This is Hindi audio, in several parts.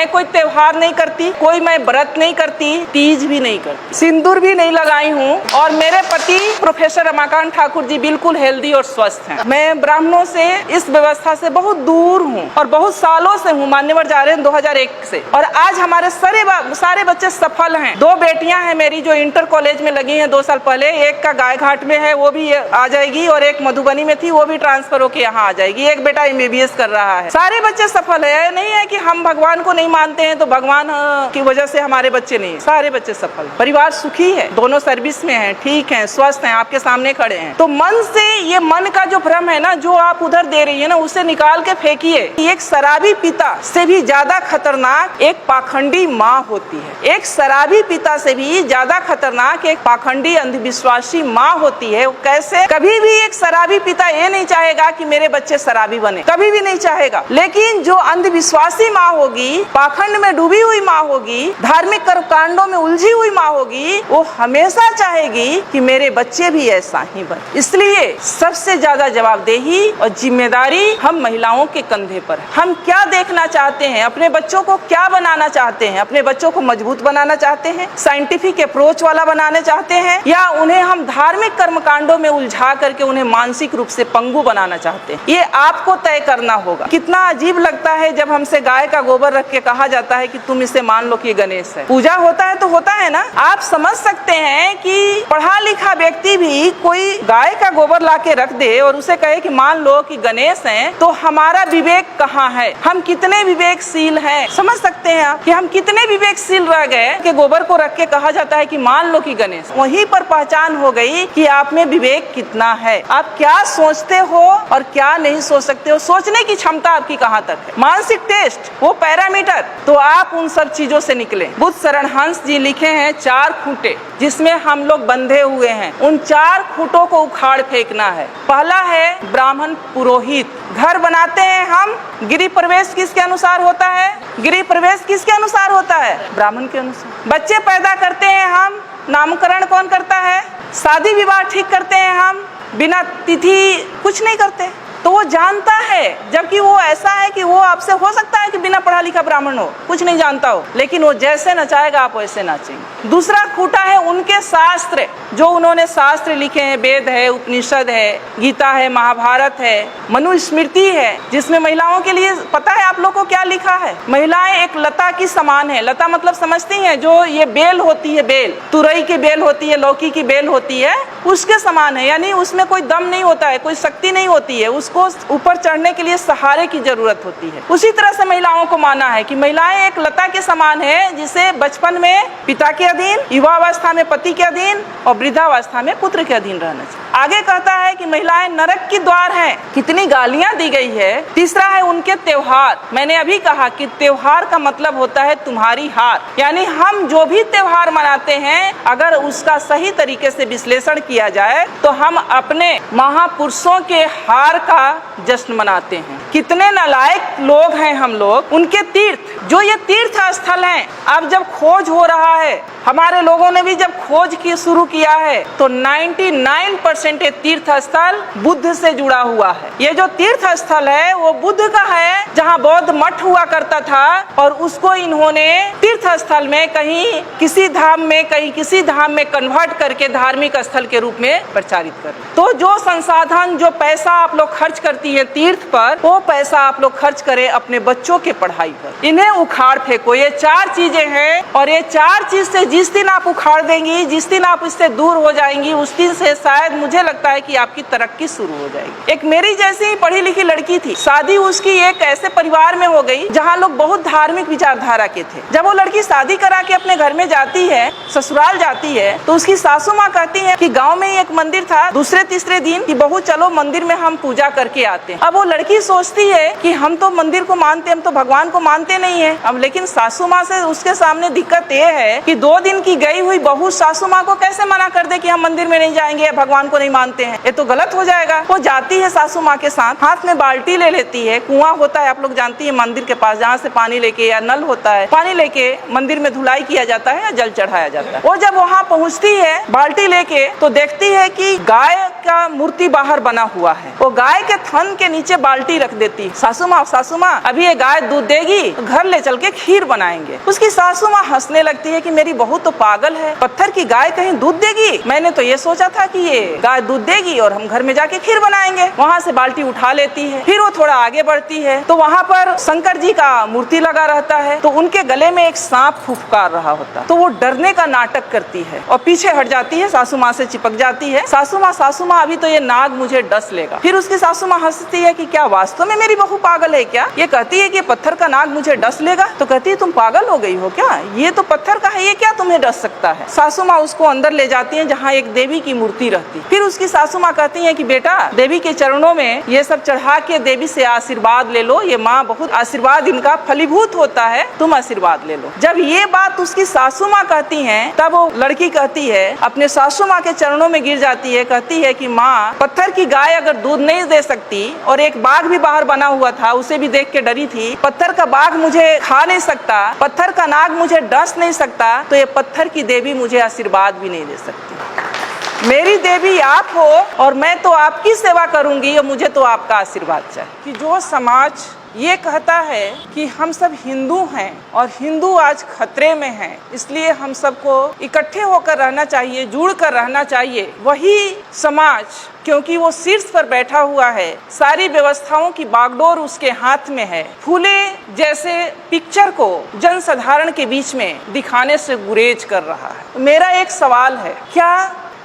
मैं कोई त्योहार नहीं करती, कोई मैं व्रत नहीं करती, तीज भी नहीं करती, सिंदूर भी नहीं लगाई हूँ। और मेरे पति प्रोफेसर रमाकांत ठाकुर जी बिल्कुल हेल्दी और स्वस्थ हैं। मैं ब्राह्मणों से, इस व्यवस्था से बहुत दूर हूँ और बहुत सालों से हूँ, मान्यवर जा रहे हैं 2001 से। और आज हमारे सारे बच्चे सफल हैं। 2 बेटियां हैं मेरी जो इंटर कॉलेज में लगी हैं 2 साल पहले। एक का गायघाट में है, वो भी आ जाएगी, और एक मधुबनी में थी, वो भी ट्रांसफर होके यहाँ आ जाएगी। एक बेटा MBBS कर रहा है। सारे बच्चे सफल है। नहीं है कि हम भगवान को नहीं मानते हैं तो भगवान की वजह से हमारे बच्चे नहीं, सारे बच्चे सफल। परिवार सुखी है, दोनों सर्विस में हैं, ठीक हैं, स्वस्थ हैं, आपके सामने खड़े हैं। तो मन से, ये मन का जो भ्रम है ना, जो आप उधर दे रही है ना, उसे निकाल के फेंकिए। एक शराबी पिता से भी ज्यादा खतरनाक एक पाखंडी माँ होती है। एक शराबी पिता से भी ज्यादा खतरनाक एक पाखंडी अंधविश्वासी माँ होती है। कैसे? कभी भी एक शराबी पिता ये नहीं चाहेगा कि मेरे बच्चे शराबी बने, कभी भी नहीं चाहेगा। लेकिन जो अंधविश्वासी माँ होगी, पाखंड में डूबी हुई माँ होगी, धार्मिक कर्मकांडों में उलझी हुई माँ होगी, वो हमेशा चाहेगी कि मेरे बच्चे भी ऐसा ही बने। इसलिए सबसे ज्यादा जवाबदेही और जिम्मेदारी हम महिलाओं के कंधे पर है। हम क्या देखना चाहते हैं, अपने बच्चों को क्या बनाना चाहते हैं? अपने बच्चों को मजबूत बनाना चाहते हैं, साइंटिफिक अप्रोच वाला बनाना चाहते हैं, या उन्हें हम धार्मिक कर्मकांडों में उलझा करके उन्हें मानसिक रूप से पंगु बनाना चाहते हैं? ये आपको तय करना होगा। कितना अजीब लगता है जब हमसे गाय का गोबर रख के कहा जाता है कि तुम इसे मान लो कि ये गणेश है। पूजा होता है तो होता है ना। आप समझ सकते हैं कि पढ़ा लिखा व्यक्ति भी कोई गाय का गोबर ला के रख दे और उसे कहे कि मान लो कि गणेश हैं, तो हमारा विवेक कहाँ है? हम कितने विवेकशील हैं? समझ सकते हैं आप कि हम कितने विवेकशील रह गए कि गोबर को रख के कहा जाता है कि मान लो कि गणेश। वहीं पर पहचान हो गई कि आप में विवेक कितना है, आप क्या सोचते हो और क्या नहीं सोच सकते हो, सोचने की क्षमता आपकी कहाँ तक है। मानसिक टेस्ट, वो पैरामीटर, तो आप उन सब चीजों से निकले। बुद्ध शरण हंस जी लिखे हैं 4 खूंटे जिसमें हम लोग बंधे हुए हैं। उन 4 खूंटों को उखाड़ फेंकना है। पहला है ब्राह्मण पुरोहित। घर बनाते हैं हम, गृह प्रवेश किसके अनुसार होता है? गृह प्रवेश किसके अनुसार होता है? ब्राह्मण के अनुसार। बच्चे पैदा करते हैं हम, नामकरण कौन करता है? शादी विवाह ठीक करते हैं हम, बिना तिथि कुछ नहीं करते। तो वो जानता है, जबकि वो ऐसा है कि वो आपसे हो सकता है कि बिना पढ़ा लिखा ब्राह्मण हो, कुछ नहीं जानता हो, लेकिन वो जैसे नचाएगा आप वैसे नाचेंगे। दूसरा खूंटा है उनके शास्त्र, जो उन्होंने शास्त्र लिखे हैं। वेद है, उपनिषद है, गीता है, महाभारत है, मनुस्मृति है, जिसमें महिलाओं के लिए पता है आप लोगों को क्या लिखा है? महिलाएं एक लता की समान है। लता मतलब समझती हैं, जो ये बेल होती है, बेल, तुरई की बेल होती है, लौकी की बेल होती है, उसके समान है। यानी उसमें कोई दम नहीं होता है, कोई शक्ति नहीं होती है, उसको ऊपर चढ़ने के लिए सहारे की जरूरत होती है। उसी तरह से महिलाओं को माना है कि महिलाएं एक लता के समान है, जिसे बचपन में पिता के अधीन, युवावस्था में पति के अधीन और वृद्धावस्था में पुत्र के अधीन रहना चाहिए। आगे कहता है कि महिलाएं नरक की द्वार हैं। कितनी गालियां दी गई है। तीसरा है उनके त्योहार। मैंने अभी कहा कि त्योहार का मतलब होता है तुम्हारी हार, यानी हम जो भी त्योहार मनाते हैं, अगर उसका सही तरीके से विश्लेषण किया जाए तो हम अपने महापुरुषों के हार का जश्न मनाते हैं। कितने नालायक लोग हैं हम लोग। उनके तीर्थ, जो ये तीर्थ स्थल हैं, अब जब खोज हो रहा है, हमारे लोगों ने भी जब खोज की शुरू किया है, तो 99% ये तीर्थ स्थल बुद्ध से जुड़ा हुआ है। ये जो तीर्थ स्थल है वो बुद्ध का है, जहाँ बौद्ध मठ हुआ करता था, और उसको इन्होंने तीर्थ स्थल में कहीं किसी धाम में, कहीं किसी धाम में कन्वर्ट करके धार्मिक स्थल के रूप में प्रचारित कर। तो जो संसाधन, जो पैसा आप लोग खर्च करती है तीर्थ पर, वो पैसा आप लोग खर्च करें अपने बच्चों के पढ़ाई पर। इन्हें उखाड़ फेंको। ये 4 चीजें हैं, और ये 4 चीज से जिस दिन आप उखाड़ देंगी, जिस दिन आप इससे दूर हो जाएंगी, उस दिन से शायद मुझे लगता है कि आपकी तरक्की शुरू हो जाएगी। एक मेरी जैसी ही पढ़ी लिखी लड़की थी, शादी उसकी एक ऐसे परिवार में हो गई जहाँ लोग बहुत धार्मिक विचारधारा के थे। जब वो लड़की शादी करा के अपने घर में जाती है, ससुराल जाती है, तो उसकी सासू माँ कहती है कि गाँव में ही एक मंदिर था, दूसरे तीसरे दिन कि बहू चलो मंदिर में हम पूजा करके आते हैं। अब वो लड़की सोचती है कि हम तो मंदिर को मानते, हम तो भगवान को मानते नहीं है। अब लेकिन सासू माँ से उसके सामने दिक्कत ये है कि 2 दिन की गई हुई बहू सासू माँ को कैसे मना कर दे कि हम मंदिर में नहीं जाएंगे, भगवान को नहीं मानते हैं, ये तो गलत हो जाएगा। वो जाती है सासू माँ के साथ, हाथ में बाल्टी ले लेती है, कुआं होता है आप लोग जानती है मंदिर के पास, जहाँ से पानी लेके, या नल होता है, पानी लेके मंदिर में धुलाई किया जाता है या जल चढ़ाया जाता है। वो जब वहाँ पहुँचती है बाल्टी लेके, तो देखती है कि गाय का मूर्ति बाहर बना हुआ है। वो गाय के थन के नीचे बाल्टी रख देती, सासू माँ अभी ये गाय दूध देगी तो घर ले चल के खीर बनाएंगे। उसकी सासू माँ हंसने लगती है कि मेरी बहू तो पागल है, पत्थर की गाय कहीं दूध देगी, मैंने तो ये सोचा था कि ये गाय दूध देगी और हम घर में जाके खीर बनाएंगे। वहाँ से बाल्टी उठा लेती है, फिर वो थोड़ा आगे बढ़ती है तो वहाँ पर शंकर जी का मूर्ति लगा रहता है, तो उनके गले में एक सांप फुफकार रहा होता, तो वो डरने का नाटक करती है और पीछे हट जाती है, सासू माँ से चिपक जाती है। सासू माँ अभी तो ये नाग मुझे डस लेगा। फिर उसकी सासू माँ हंसती है कि क्या वास्तव में मेरी बहू पागल है क्या? ये कहती है कि पत्थर का नाग मुझे डस लेगा, तो कहती है तुम पागल हो गई हो क्या, ये तो पत्थर का है, ये क्या तुम्हें डस सकता है? सासू माँ उसको अंदर ले जाती है जहाँ एक देवी की मूर्ति रहती। फिर उसकी सासू माँ कहती है कि बेटा देवी के चरणों में ये सब चढ़ा के देवी से आशीर्वाद ले लो, ये माँ बहुत आशीर्वाद इनका फलीभूत होता है, तुम आशीर्वाद ले लो। जब ये बात उसकी सासू माँ कहती है तब वो लड़की कहती है, अपने सासू माँ के चरणों में गिर जाती है, कहती है कि माँ पत्थर की गाय अगर दूध नहीं दे सकती और एक बाघ भी बाहर बना हुआ था उसे भी देख के डरी थी, पत्थर का बाघ मुझे खा नहीं सकता, पत्थर का नाग मुझे डस नहीं सकता, तो ये पत्थर की देवी मुझे आशीर्वाद भी नहीं दे सकती। मेरी देवी आप हो और मैं तो आपकी सेवा करूंगी और मुझे तो आपका आशीर्वाद चाहिए। कि जो समाज ये कहता है कि हम सब हिंदू हैं और हिंदू आज खतरे में हैं, इसलिए हम सबको इकट्ठे होकर रहना चाहिए, जुड़ कर रहना चाहिए, वही समाज क्योंकि वो शीर्ष पर बैठा हुआ है, सारी व्यवस्थाओं की बागडोर उसके हाथ में है, फूले जैसे पिक्चर को जनसाधारण के बीच में दिखाने से गुरेज कर रहा है। मेरा एक सवाल है, क्या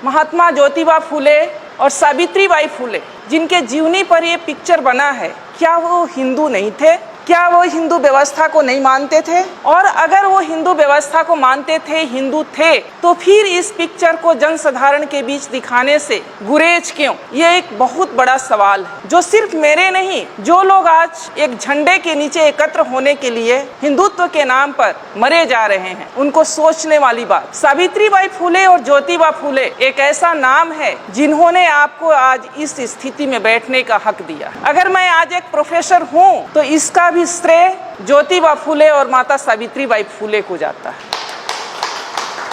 महात्मा ज्योतिबा फूले और सावित्रीबाई फूले जिनके जीवनी पर ये पिक्चर बना है, क्या वो हिंदू नहीं थे? क्या वो हिंदू व्यवस्था को नहीं मानते थे? और अगर वो हिंदू व्यवस्था को मानते थे, हिंदू थे, तो फिर इस पिक्चर को जनसाधारण के बीच दिखाने से गुरेज क्यों? ये एक बहुत बड़ा सवाल है जो सिर्फ मेरे नहीं, जो लोग आज एक झंडे के नीचे एकत्र होने के लिए हिंदुत्व के नाम पर मरे जा रहे हैं, उनको सोचने वाली बात। सावित्रीबाई फूले और ज्योतिबा फूले एक ऐसा नाम है जिन्होंने आपको आज इस स्थिति में बैठने का हक दिया। अगर मैं आज एक प्रोफेसर हूँ तो इसका भी श्रेय ज्योतिबा फूले और माता सावित्रीबाई फूले को जाता है,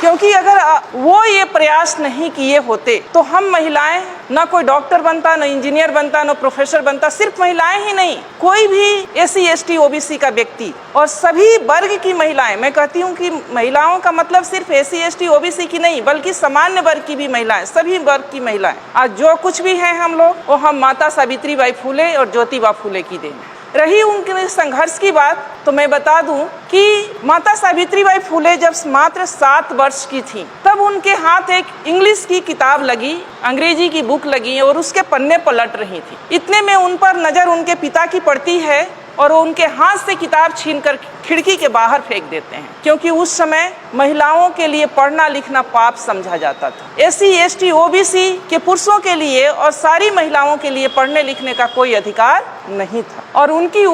क्योंकि अगर वो ये प्रयास नहीं किए होते तो हम महिलाएं ना कोई डॉक्टर बनता, ना इंजीनियर बनता, ना प्रोफेसर बनता। सिर्फ महिलाएं ही नहीं, कोई भी SC ST OBC का व्यक्ति और सभी वर्ग की महिलाएं, मैं कहती हूँ कि महिलाओं का मतलब सिर्फ SC ST OBC की नहीं बल्कि सामान्य वर्ग की भी महिलाएं, सभी वर्ग की महिलाएं आज जो कुछ भी हैं हम लोग, वो हम माता सावित्रीबाई फूले और ज्योतिबा फूले की देन है। रही उनके संघर्ष की बात, तो मैं बता दूं कि माता सावित्रीबाई फूले जब मात्र 7 वर्ष की थी तब उनके हाथ एक इंग्लिश की किताब लगी, अंग्रेजी की बुक लगी और उसके पन्ने पलट रही थी। इतने में उन पर नजर उनके पिता की पड़ती है और वो उनके हाथ से किताब छीनकर खिड़की के बाहर फेंक देते हैं, क्योंकि उस समय महिलाओं के लिए पढ़ना लिखना पाप समझा जाता था। SC ST OBC के पुरुषों के लिए और सारी महिलाओं के लिए पढ़ने लिखने का कोई अधिकार नहीं था। और उनकी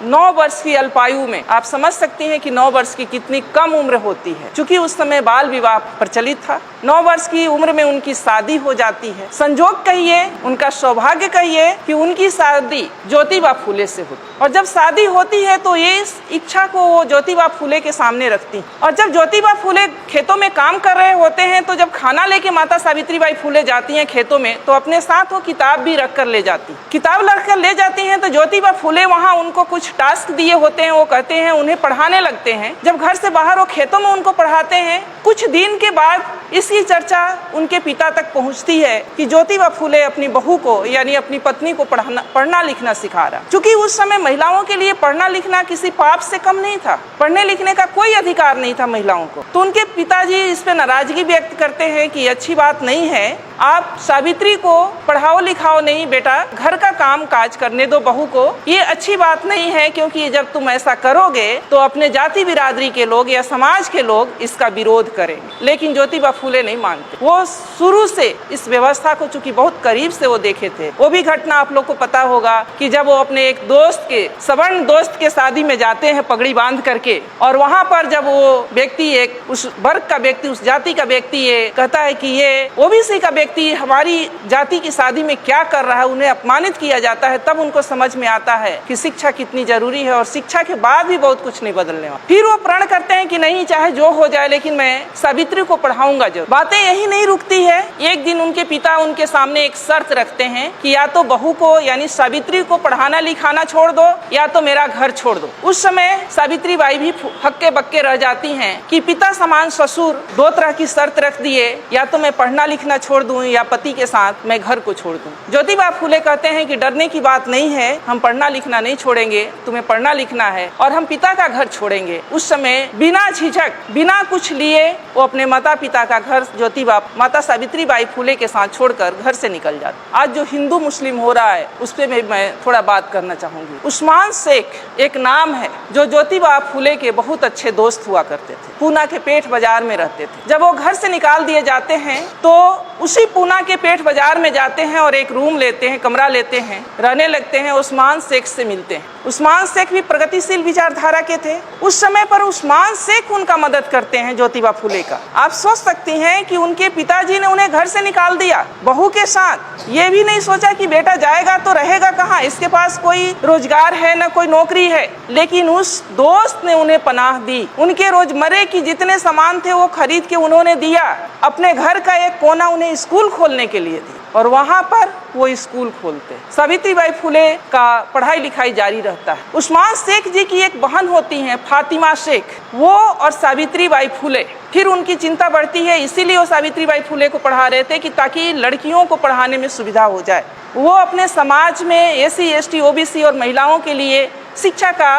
9 वर्ष की अल्पायु में आप समझ सकती हैं कि 9 वर्ष की कितनी कम उम्र होती है, क्योंकि उस समय बाल विवाह प्रचलित था। 9 वर्ष की उम्र में उनकी शादी हो जाती है। संजोग कहिए, उनका सौभाग्य कहिए कि उनकी शादी ज्योतिबा फूले से होती, और जब शादी होती है तो ये इस इच्छा को वो ज्योतिबा फूले के सामने रखती। और जब ज्योतिबा फूले खेतों में काम कर रहे होते हैं तो जब खाना लेके माता सावित्रीबाई फूले जाती हैं खेतों में तो अपने साथ वो किताब भी रख कर ले जाती। किताब रख कर ले जाती हैं तो ज्योतिबा फूले वहाँ उनको कुछ टास्क दिए होते हैं, वो कहते हैं उन्हें पढ़ाने लगते हैं। जब घर से बाहर वो खेतों में उनको पढ़ाते हैं, कुछ दिन के बाद इसकी चर्चा उनके पिता तक पहुँचती है कि ज्योतिबा फूले अपनी बहू को यानी अपनी पत्नी को पढ़ना लिखना सिखा रहा। चूंकि उस समय महिलाओं के लिए पढ़ना लिखना किसी पाप से कम नहीं था, पढ़ने लिखने का कोई अधिकार नहीं था महिलाओं को। तो उनके पिताजी इस पे नाराजगी व्यक्त करते हैं कि अच्छी बात नहीं है, आप सावित्री को पढ़ाओ लिखाओ नहीं बेटा, घर का काम काज करने दो बहू को, ये अच्छी बात नहीं है, क्योंकि जब तुम ऐसा करोगे तो अपने जाति बिरादरी के लोग या समाज के लोग इसका विरोध करेंगे। लेकिन ज्योतिबा फूले नहीं मानते। वो शुरू से इस व्यवस्था को चूंकि बहुत करीब से वो देखे थे। वो भी घटना आप लोग को पता होगा कि जब वो अपने एक दोस्त के सवर्ण दोस्त के शादी में जाते हैं पगड़ी बांध करके, और वहाँ पर जब वो व्यक्ति एक उस वर्ग का व्यक्ति, उस जाति का व्यक्ति ये कहता है कि ये OBC का व्यक्ति व्यक्ति हमारी जाति की शादी में क्या कर रहा है, उन्हें अपमानित किया जाता है, तब उनको समझ में आता है कि शिक्षा कितनी जरूरी है और शिक्षा के बाद भी बहुत कुछ नहीं बदलने वाला। फिर वो प्रण करते हैं कि नहीं, चाहे जो हो जाए लेकिन मैं सावित्री को पढ़ाऊंगा जरूर। बातें यही नहीं रुकती है। एक दिन उनके पिता उनके सामने एक शर्त रखते हैं कि या तो बहू को यानी सावित्री को पढ़ाना लिखाना छोड़ दो या तो मेरा घर छोड़ दो। उस समय सावित्री बाई भी हक्के बक्के रह जाती हैं कि पिता समान ससुर दो तरह की शर्त रख दिए, या तो मैं पढ़ना लिखना छोड़ दूं या पति के साथ मैं घर को छोड़ दूं। ज्योतिबा फूले कहते हैं कि डरने की बात नहीं है, हम पढ़ना लिखना नहीं छोड़ेंगे, तुम्हें पढ़ना लिखना है और हम पिता का घर छोड़ेंगे। उस समय बिना झिझक बिना कुछ लिए वो अपने माता पिता का घर ज्योतिबा माता सावित्री बाई फूले के साथ छोड़कर घर से निकल जाते। आज जो हिंदू मुस्लिम हो रहा है उस पर मैं थोड़ा बात करना चाहूंगी। उस्मान शेख एक नाम है जो ज्योतिबा फूले के बहुत अच्छे दोस्त हुआ करते थे। पूना के पेठ बाजार में रहते थे। जब वो घर से निकाल दिए जाते हैं तो उसी पूना के पेठ बाजार में जाते हैं और एक रूम लेते हैं, कमरा लेते हैं, रहने लगते हैं। उस्मान शेख से मिलते हैं। उस्मान शेख भी प्रगतिशील विचारधारा के थे। उस समय पर उस्मान शेख उनका मदद करते हैं ज्योतिबा फूले का। आप सोच सकती हैं कि उनके पिताजी ने उन्हें घर से निकाल दिया बहू के साथ। ये भी नहीं सोचा कि बेटा जाएगा तो रहेगा कहाँ, इसके पास कोई रोजगार है न कोई नौकरी है, लेकिन उस दोस्त ने उन्हें पनाह दी। उनके रोजमर्रे की जितने सामान थे वो खरीद के उन्होंने दिया। अपने घर का एक कोना उन्हें स्कूल खोलने के लिए दी और वहाँ पर वो स्कूल खोलते। सावित्री बाई फूले का पढ़ाई लिखाई जारी रहता है। उस्मान शेख जी की एक बहन होती हैं फातिमा शेख, वो और सावित्री बाई फूले। फिर उनकी चिंता बढ़ती है, इसीलिए वो सावित्री बाई फूले को पढ़ा रहे थे कि ताकि लड़कियों को पढ़ाने में सुविधा हो जाए। वो अपने समाज में SC ST OBC और महिलाओं के लिए शिक्षा का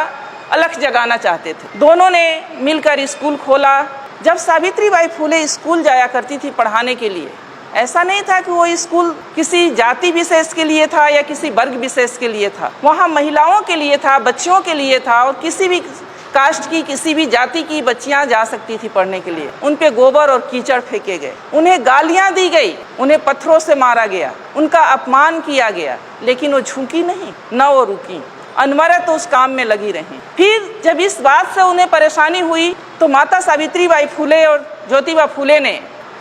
अलख जगाना चाहते थे। दोनों ने मिलकर स्कूल खोला। जब सावित्री बाई फूले स्कूल जाया करती थी पढ़ाने के लिए, ऐसा नहीं था कि वो स्कूल किसी जाति विशेष के लिए था या किसी वर्ग विशेष के लिए था। वहाँ महिलाओं के लिए था, बच्चियों के लिए था और किसी भी कास्ट की किसी भी जाति की बच्चियां जा सकती थी पढ़ने के लिए। उन पे गोबर और कीचड़ फेंके गए, उन्हें गालियां दी गई, उन्हें पत्थरों से मारा गया, उनका अपमान किया गया, लेकिन वो झुकी नहीं, न वो रुकी, अनवरत उस काम में लगी रही। फिर जब इस बात से उन्हें परेशानी हुई तो माता सावित्री बाई फूले और ज्योतिबा फूले ने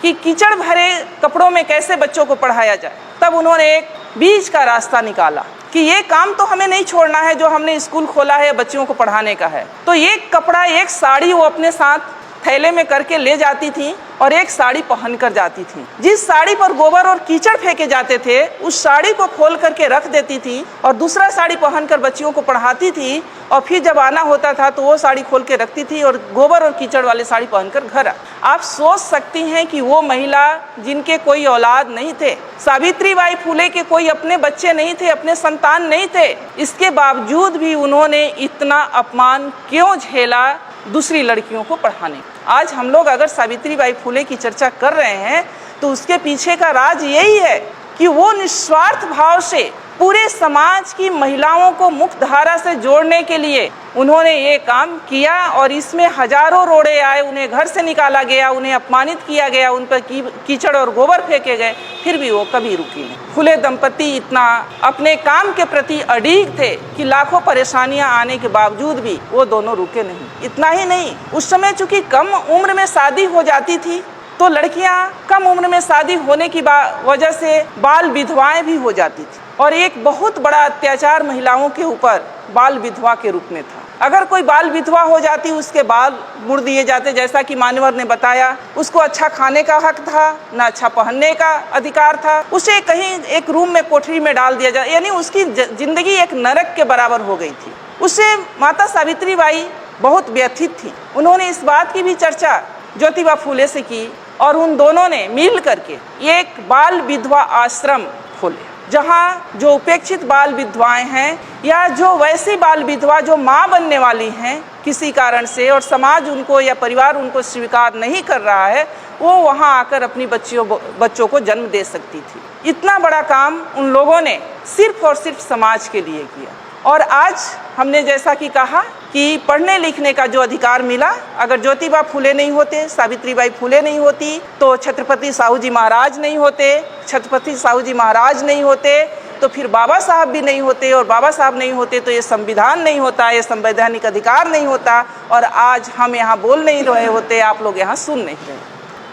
कि कीचड़ भरे कपड़ों में कैसे बच्चों को पढ़ाया जाए, तब उन्होंने एक बीच का रास्ता निकाला कि ये काम तो हमें नहीं छोड़ना है जो हमने स्कूल खोला है बच्चियों को पढ़ाने का है। तो एक कपड़ा, एक साड़ी वो अपने साथ थैले में करके ले जाती थी और एक साड़ी पहन कर जाती थी। जिस साड़ी पर गोबर और कीचड़ फेंके जाते थे उस साड़ी को खोल करके रख देती थी और दूसरा साड़ी पहनकर बच्चियों को पढ़ाती थी। और फिर जब आना होता था तो वो साड़ी खोल के रखती थी और गोबर और कीचड़ वाली साड़ी पहनकर घर। आप सोच सकती हैं कि वो महिला जिनके कोई औलाद नहीं थे, सावित्री बाई फूले के कोई अपने बच्चे नहीं थे, अपने संतान नहीं थे, इसके बावजूद भी उन्होंने इतना अपमान क्यों झेला दूसरी लड़कियों को पढ़ाने। आज हम लोग अगर सावित्री बाई फूले की चर्चा कर रहे हैं तो उसके पीछे का राज यही है कि वो निस्वार्थ भाव से पूरे समाज की महिलाओं को मुख्य धारा से जोड़ने के लिए उन्होंने ये काम किया और इसमें हजारों रोड़े आए, उन्हें घर से निकाला गया, उन्हें अपमानित किया गया, उन पर कीचड़ और गोबर फेंके गए, फिर भी वो कभी रुकी नहीं। फूले दंपति इतना अपने काम के प्रति अड़िग थे कि लाखों परेशानियां आने के बावजूद भी वो दोनों रुके नहीं। इतना ही नहीं, उस समय चूंकि कम उम्र में शादी हो जाती थी तो लड़कियां कम उम्र में शादी होने की वजह से बाल विधवाएं भी हो जाती थी और एक बहुत बड़ा अत्याचार महिलाओं के ऊपर बाल विधवा के रूप में था। अगर कोई बाल विधवा हो जाती उसके बाल मुड़ दिए जाते, जैसा कि मान्यवर ने बताया। उसको अच्छा खाने का हक था, न अच्छा पहनने का अधिकार था, उसे कहीं एक रूम में कोठरी में डाल दिया जाए, यानी उसकी जिंदगी एक नरक के बराबर हो गई थी। उससे माता सावित्री बाई बहुत व्यथित थी। उन्होंने इस बात की भी चर्चा ज्योतिबा फूले से की और उन दोनों ने मिल करके एक बाल विधवा आश्रम खोले, जहाँ जो उपेक्षित बाल विधवाएं हैं या जो वैसी बाल विधवा जो माँ बनने वाली हैं किसी कारण से और समाज उनको या परिवार उनको स्वीकार नहीं कर रहा है, वो वहाँ आकर अपनी बच्चों को जन्म दे सकती थी। इतना बड़ा काम उन लोगों ने सिर्फ और सिर्फ समाज के लिए किया। और आज हमने जैसा कि कहा कि पढ़ने लिखने का जो अधिकार मिला, अगर ज्योतिबा फूले नहीं होते, सावित्री बाई फूले नहीं होती तो छत्रपति साहू जी महाराज नहीं होते, छत्रपति साहू जी महाराज नहीं होते तो फिर बाबा साहब भी नहीं होते, और बाबा साहब नहीं होते तो ये संविधान नहीं होता, ये संवैधानिक अधिकार नहीं होता, और आज हम यहाँ बोल नहीं रहे होते, आप लोग यहाँ सुन नहीं रहे।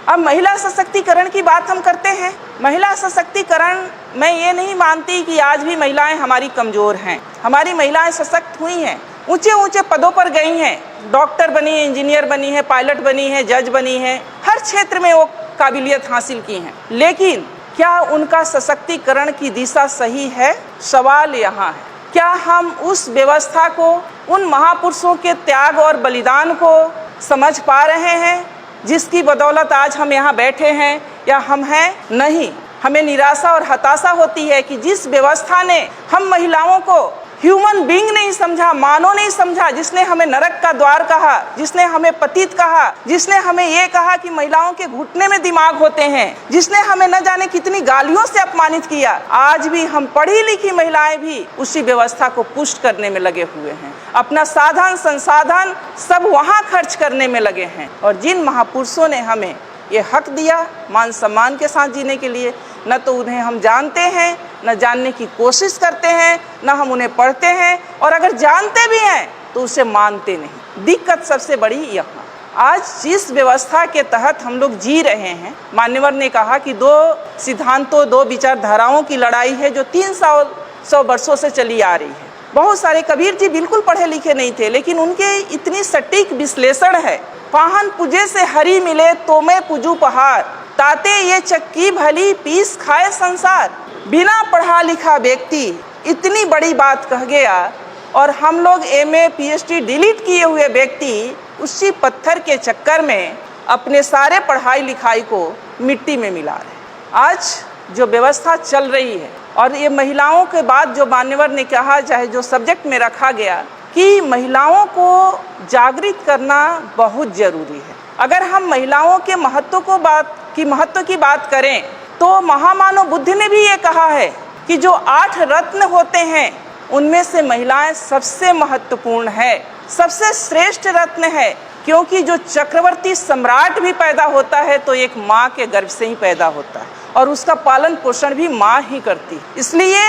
अब महिला सशक्तिकरण की बात हम करते हैं। महिला सशक्तिकरण, मैं ये नहीं मानती कि आज भी महिलाएं हमारी कमज़ोर हैं। हमारी महिलाएं सशक्त हुई हैं, ऊंचे ऊंचे पदों पर गई हैं, डॉक्टर बनी है, इंजीनियर बनी है, पायलट बनी है, जज बनी है, हर क्षेत्र में वो काबिलियत हासिल की हैं। लेकिन क्या उनका सशक्तिकरण की दिशा सही है? सवाल यहाँ है, क्या हम उस व्यवस्था को, उन महापुरुषों के त्याग और बलिदान को समझ पा रहे हैं जिसकी बदौलत आज हम यहाँ बैठे हैं या हम हैं? नहीं। हमें निराशा और हताशा होती है कि जिस व्यवस्था ने हम महिलाओं को ह्यूमन बीइंग नहीं समझा, मानव नहीं समझा, जिसने हमें नरक का द्वार कहा, जिसने हमें पतित कहा, जिसने हमें ये कहा कि महिलाओं के घुटने में दिमाग होते हैं, जिसने हमें न जाने कितनी गालियों से अपमानित किया, आज भी हम पढ़ी लिखी महिलाएं भी उसी व्यवस्था को पुष्ट करने में लगे हुए हैं। अपना साधन संसाधन सब वहाँ खर्च करने में लगे हैं। और जिन महापुरुषों ने हमें ये हक दिया मान सम्मान के साथ जीने के लिए, न तो उन्हें हम जानते हैं, न जानने की कोशिश करते हैं, न हम उन्हें पढ़ते हैं, और अगर जानते भी हैं तो उसे मानते नहीं। दिक्कत सबसे बड़ी यहाँ, आज जिस व्यवस्था के तहत हम लोग जी रहे हैं, मान्यवर ने कहा कि दो सिद्धांतों, दो विचारधाराओं की लड़ाई है जो 300 वर्षों से चली आ रही है। बहुत सारे, कबीर जी बिल्कुल पढ़े लिखे नहीं थे, लेकिन उनके इतनी सटीक विश्लेषण है। पाहन पूजे से हरि मिले तो मैं पूजू पहाड़, ताते ये चक्की भली पीस खाए संसार। बिना पढ़ा लिखा व्यक्ति इतनी बड़ी बात कह गया, और हम लोग MA PhD डिलीट किए हुए व्यक्ति उसी पत्थर के चक्कर में अपने सारे पढ़ाई लिखाई को मिट्टी में मिला रहे। आज जो व्यवस्था चल रही है, और ये महिलाओं के बाद जो मान्यवर ने कहा, चाहे जो सब्जेक्ट में रखा गया कि महिलाओं को जागृत करना बहुत ज़रूरी है। अगर हम महिलाओं के महत्व की बात करें तो महामानव बुद्ध ने भी ये कहा है कि जो 8 रत्न होते हैं उनमें से महिलाएं सबसे महत्वपूर्ण है, सबसे श्रेष्ठ रत्न है। क्योंकि जो चक्रवर्ती सम्राट भी पैदा होता है तो एक माँ के गर्भ से ही पैदा होता है, और उसका पालन पोषण भी माँ ही करती। इसलिए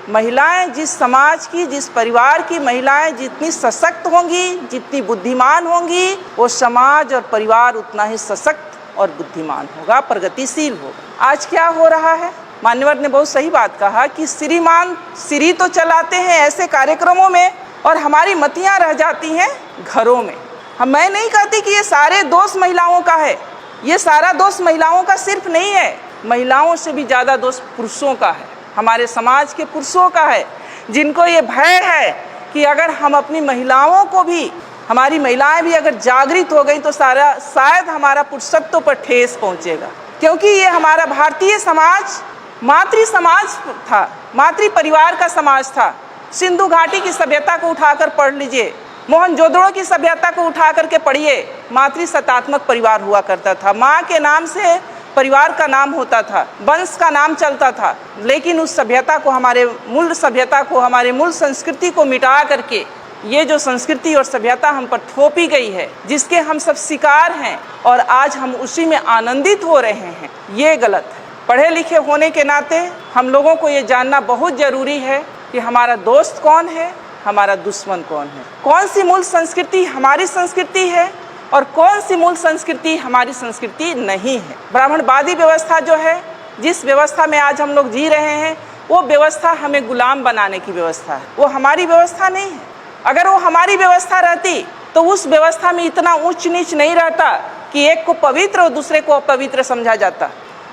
महिलाएं, जिस समाज की, जिस परिवार की महिलाएं जितनी सशक्त होंगी, जितनी बुद्धिमान होंगी, वो समाज और परिवार उतना ही सशक्त और बुद्धिमान होगा, प्रगतिशील होगा। आज क्या हो रहा है? मान्यवर ने बहुत सही बात कहा कि श्रीमान श्री तो चलाते हैं ऐसे कार्यक्रमों में, और हमारी मतियां रह जाती हैं घरों में। मैं नहीं कहती कि ये सारे दोष महिलाओं का है, ये सारा दोष महिलाओं का सिर्फ नहीं है, महिलाओं से भी ज़्यादा दोष पुरुषों का है, हमारे समाज के पुरुषों का है, जिनको ये भय है कि अगर हम अपनी महिलाओं को भी, हमारी महिलाएं भी अगर जागृत हो गई तो शायद हमारा पुरुषत्व पर ठेस पहुंचेगा। क्योंकि ये हमारा भारतीय समाज मातृ समाज था, मातृ परिवार का समाज था। सिंधु घाटी की सभ्यता को उठाकर पढ़ लीजिए, मोहनजोदड़ो की सभ्यता को उठा करके पढ़िए, मातृ सत्तात्मक परिवार हुआ करता था। माँ के नाम से परिवार का नाम होता था, वंश का नाम चलता था। लेकिन उस सभ्यता को, हमारे मूल सभ्यता को, हमारे मूल संस्कृति को मिटा करके ये जो संस्कृति और सभ्यता हम पर थोपी गई है, जिसके हम सब शिकार हैं, और आज हम उसी में आनंदित हो रहे हैं, ये गलत है। पढ़े लिखे होने के नाते हम लोगों को ये जानना बहुत ज़रूरी है कि हमारा दोस्त कौन है, हमारा दुश्मन कौन है, कौन सी मूल संस्कृति हमारी संस्कृति है और कौन सी मूल संस्कृति हमारी संस्कृति नहीं है। ब्राह्मणवादी व्यवस्था जो है, जिस व्यवस्था में आज हम लोग जी रहे हैं, वो व्यवस्था हमें गुलाम बनाने की व्यवस्था है, वो हमारी व्यवस्था नहीं है। अगर वो हमारी व्यवस्था रहती तो उस व्यवस्था में इतना ऊंच नीच नहीं रहता कि एक को पवित्र और दूसरे को अपवित्र समझा जाता।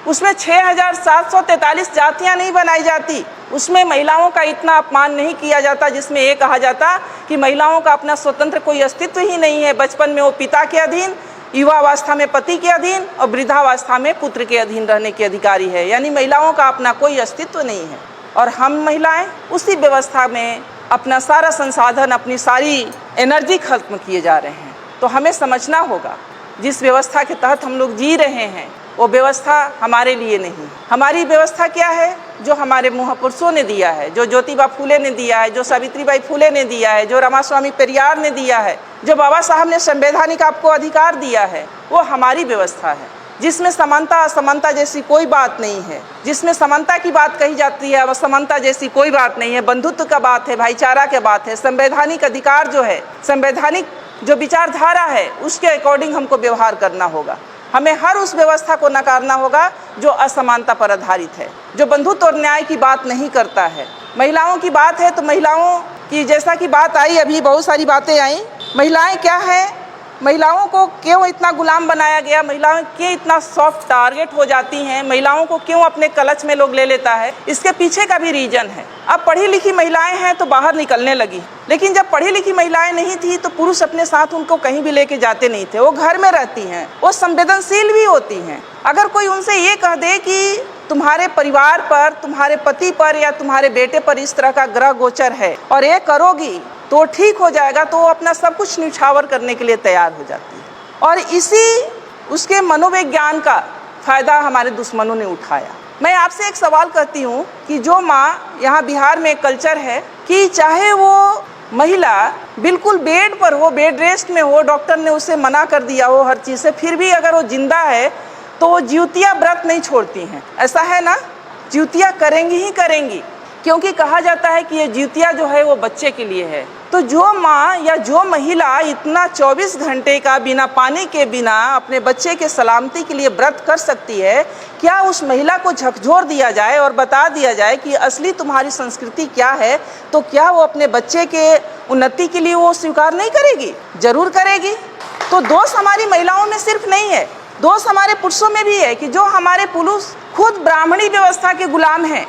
उसमें 6743 जातियां नहीं बनाई जाती, उसमें महिलाओं का इतना अपमान नहीं किया जाता जिसमें ये कहा जाता कि महिलाओं का अपना स्वतंत्र कोई अस्तित्व ही नहीं है। बचपन में वो पिता के अधीन, युवावस्था में पति के अधीन और वृद्धावस्था में पुत्र के अधीन रहने के अधिकारी है, यानी महिलाओं का अपना कोई अस्तित्व नहीं है। और हम महिलाएं उसी व्यवस्था में अपना सारा संसाधन, अपनी सारी एनर्जी खत्म किए जा रहे हैं। तो हमें समझना होगा, जिस व्यवस्था के तहत हम लोग जी रहे हैं वो व्यवस्था हमारे लिए नहीं। हमारी व्यवस्था क्या है? जो हमारे महापुरुषों ने दिया है, जो ज्योतिबा फूले ने दिया है, जो सावित्रीबाई फूले ने दिया है, जो रामास्वामी पेरियार ने दिया है, जो बाबा साहब ने संवैधानिक आपको अधिकार दिया है, वो हमारी व्यवस्था है, जिसमें समानता असमानता जैसी कोई बात नहीं है। जिसमें समानता की बात कही जाती है, असमानता जैसी कोई बात नहीं है। बंधुत्व का बात है, भाईचारा की बात है। संवैधानिक अधिकार जो है, संवैधानिक जो विचारधारा है, उसके अकॉर्डिंग हमको व्यवहार करना होगा। हमें हर उस व्यवस्था को नकारना होगा जो असमानता पर आधारित है, जो बंधुत्व और न्याय की बात नहीं करता है। महिलाओं की बात है तो महिलाओं की जैसा कि बात आई, अभी बहुत सारी बातें आई। महिलाएं क्या है, महिलाओं को क्यों इतना गुलाम बनाया गया, महिलाएं क्यों इतना सॉफ्ट टारगेट हो जाती हैं, महिलाओं को क्यों अपने कलच में लोग ले लेता है, इसके पीछे का भी रीजन है। अब पढ़ी लिखी महिलाएं हैं तो बाहर निकलने लगी, लेकिन जब पढ़ी लिखी महिलाएं नहीं थी तो पुरुष अपने साथ उनको कहीं भी लेके जाते नहीं थे। वो घर में रहती हैं, वो संवेदनशील भी होती हैं। अगर कोई उनसे ये कह दे कि तुम्हारे परिवार पर, तुम्हारे पति पर या तुम्हारे बेटे पर इस तरह का ग्रह गोचर है और ये करोगी तो ठीक हो जाएगा, तो वो अपना सब कुछ न्यौछावर करने के लिए तैयार हो जाती है। और इसी उसके मनोविज्ञान का फायदा हमारे दुश्मनों ने उठाया। मैं आपसे एक सवाल करती हूँ कि जो माँ, यहाँ बिहार में कल्चर है कि चाहे वो महिला बिल्कुल बेड पर हो, बेड रेस्ट में हो, डॉक्टर ने उसे मना कर दिया हो हर चीज़ से, फिर भी अगर वो जिंदा है तो वो ज्योतिया व्रत नहीं छोड़ती हैं। ऐसा है ना, ज्योतिया करेंगी ही करेंगी, क्योंकि कहा जाता है कि ये ज्योतिया जो है वो बच्चे के लिए है। तो जो माँ या जो महिला इतना 24 घंटे का बिना पानी के, बिना अपने बच्चे के सलामती के लिए व्रत कर सकती है, क्या उस महिला को झकझोर दिया जाए और बता दिया जाए कि असली तुम्हारी संस्कृति क्या है, तो क्या वो अपने बच्चे के उन्नति के लिए वो स्वीकार नहीं करेगी? जरूर करेगी। तो दोष हमारी महिलाओं में सिर्फ नहीं है, दोष हमारे पुरुषों में भी है कि जो हमारे पुरुष खुद ब्राह्मणी व्यवस्था के गुलाम हैं,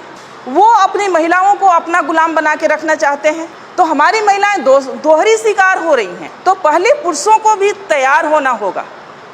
वो अपनी महिलाओं को अपना गुलाम बना के रखना चाहते हैं। तो हमारी महिलाएं दोहरी शिकार हो रही हैं। तो पहले पुरुषों को भी तैयार होना होगा,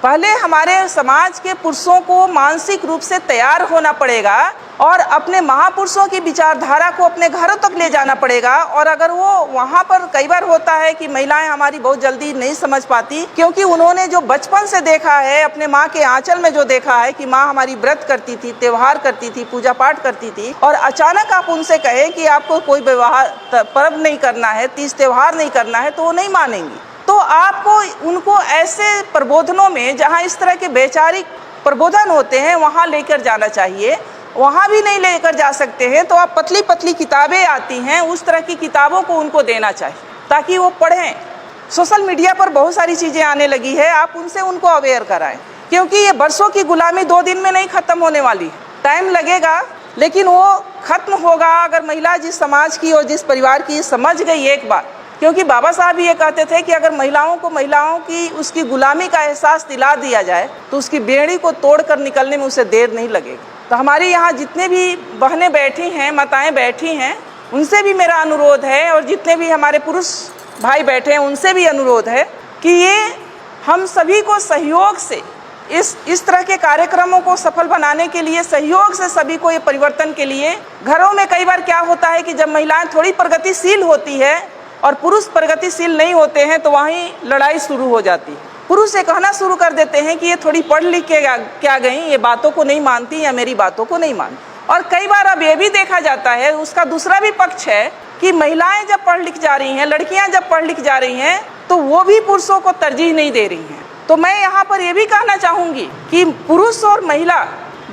पहले हमारे समाज के पुरुषों को मानसिक रूप से तैयार होना पड़ेगा और अपने महापुरुषों की विचारधारा को अपने घरों तक ले जाना पड़ेगा। और अगर वो वहाँ पर, कई बार होता है कि महिलाएं हमारी बहुत जल्दी नहीं समझ पाती, क्योंकि उन्होंने जो बचपन से देखा है, अपने माँ के आंचल में जो देखा है कि माँ हमारी व्रत करती थी, त्योहार करती थी, पूजा पाठ करती थी, और अचानक आप उनसे कहें कि आपको कोई विवाह पर्व नहीं करना है, तीज त्योहार नहीं करना है, तो वो नहीं मानेंगी। तो आपको उनको ऐसे प्रबोधनों में, जहाँ इस तरह के वैचारिक प्रबोधन होते हैं, वहाँ लेकर जाना चाहिए। वहाँ भी नहीं लेकर जा सकते हैं तो आप पतली पतली किताबें आती हैं, उस तरह की किताबों को उनको देना चाहिए ताकि वो पढ़ें। सोशल मीडिया पर बहुत सारी चीज़ें आने लगी है, आप उनसे उनको अवेयर कराएं, क्योंकि ये बरसों की गुलामी 2 दिन में नहीं ख़त्म होने वाली है। टाइम लगेगा, लेकिन वो ख़त्म होगा अगर महिला जिस समाज की और जिस परिवार की समझ गई एक बार। क्योंकि बाबा साहब ये कहते थे कि अगर महिलाओं को महिलाओं की उसकी गुलामी का एहसास दिला दिया जाए तो उसकी बेड़ी को तोड़कर निकलने में उसे देर नहीं लगेगी। तो हमारे यहाँ जितने भी बहनें बैठी हैं, माताएं बैठी हैं, उनसे भी मेरा अनुरोध है, और जितने भी हमारे पुरुष भाई बैठे हैं उनसे भी अनुरोध है कि ये हम सभी को सहयोग से इस तरह के कार्यक्रमों को सफल बनाने के लिए, सहयोग से सभी को ये परिवर्तन के लिए, घरों में कई बार क्या होता है कि जब महिलाएं थोड़ी प्रगतिशील होती है और पुरुष प्रगतिशील नहीं होते हैं तो वहीं लड़ाई शुरू हो जाती है। पुरुष ये कहना शुरू कर देते हैं कि ये थोड़ी पढ़ लिख के क्या गई, ये बातों को नहीं मानती या मेरी बातों को नहीं मानती। और कई बार अब ये भी देखा जाता है, उसका दूसरा भी पक्ष है कि महिलाएं जब पढ़ लिख जा रही हैं, लड़कियां जब पढ़ लिख जा रही हैं, तो वो भी पुरुषों को तरजीह नहीं दे रही हैं। तो मैं यहाँ पर ये भी कहना चाहूँगी कि पुरुष और महिला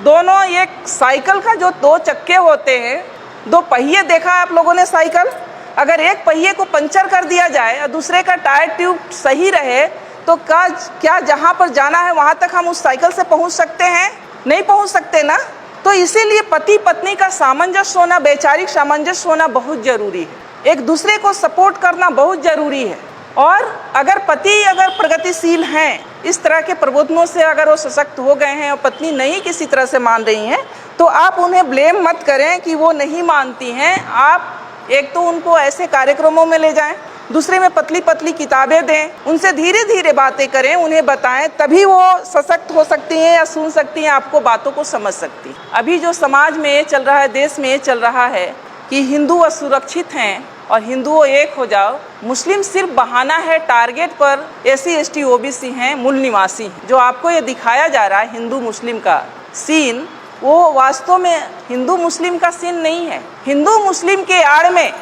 दोनों एक साइकिल का जो 2 चक्के होते हैं, 2 पहिए देखा है आप लोगों ने साइकिल, अगर एक पहिए को पंचर कर दिया जाए और दूसरे का टायर ट्यूब सही रहे तो क्या जहाँ पर जाना है वहाँ तक हम उस साइकिल से पहुँच सकते हैं? नहीं पहुँच सकते ना। तो इसीलिए पति पत्नी का सामंजस्य होना, वैचारिक सामंजस्य होना बहुत ज़रूरी है, एक दूसरे को सपोर्ट करना बहुत ज़रूरी है। और अगर पति अगर प्रगतिशील हैं, इस तरह के प्रबोधनों से अगर वो सशक्त हो गए हैं और पत्नी नहीं किसी तरह से मान रही हैं, तो आप उन्हें ब्लेम मत करें कि वो नहीं मानती हैं। आप एक तो उनको ऐसे कार्यक्रमों में ले जाएं, दूसरे में पतली पतली किताबें दें, उनसे धीरे धीरे बातें करें, उन्हें बताएं, तभी वो सशक्त हो सकती हैं या सुन सकती हैं, आपको बातों को समझ सकती हैं। अभी जो समाज में ये चल रहा है, देश में ये चल रहा है कि हिंदू असुरक्षित हैं और हिंदुओं एक हो जाओ, मुस्लिम सिर्फ बहाना है, टारगेट पर SC ST OBC हैं, मूल निवासी हैं। जो आपको ये दिखाया जा रहा है हिंदू मुस्लिम का सीन, वो वास्तव में हिंदू मुस्लिम का सीन नहीं है। हिंदू मुस्लिम के आड़ में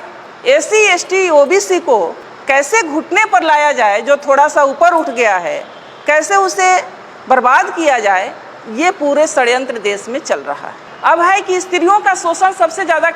SC ST OBC को कैसे घुटने पर लाया जाए, जो थोड़ा सा ऊपर उठ गया है, कैसे उसे बर्बाद किया जाए, ये पूरे षड्यंत्र देश में चल रहा है। अब है कि स्त्रियों का शोषण सबसे ज़्यादा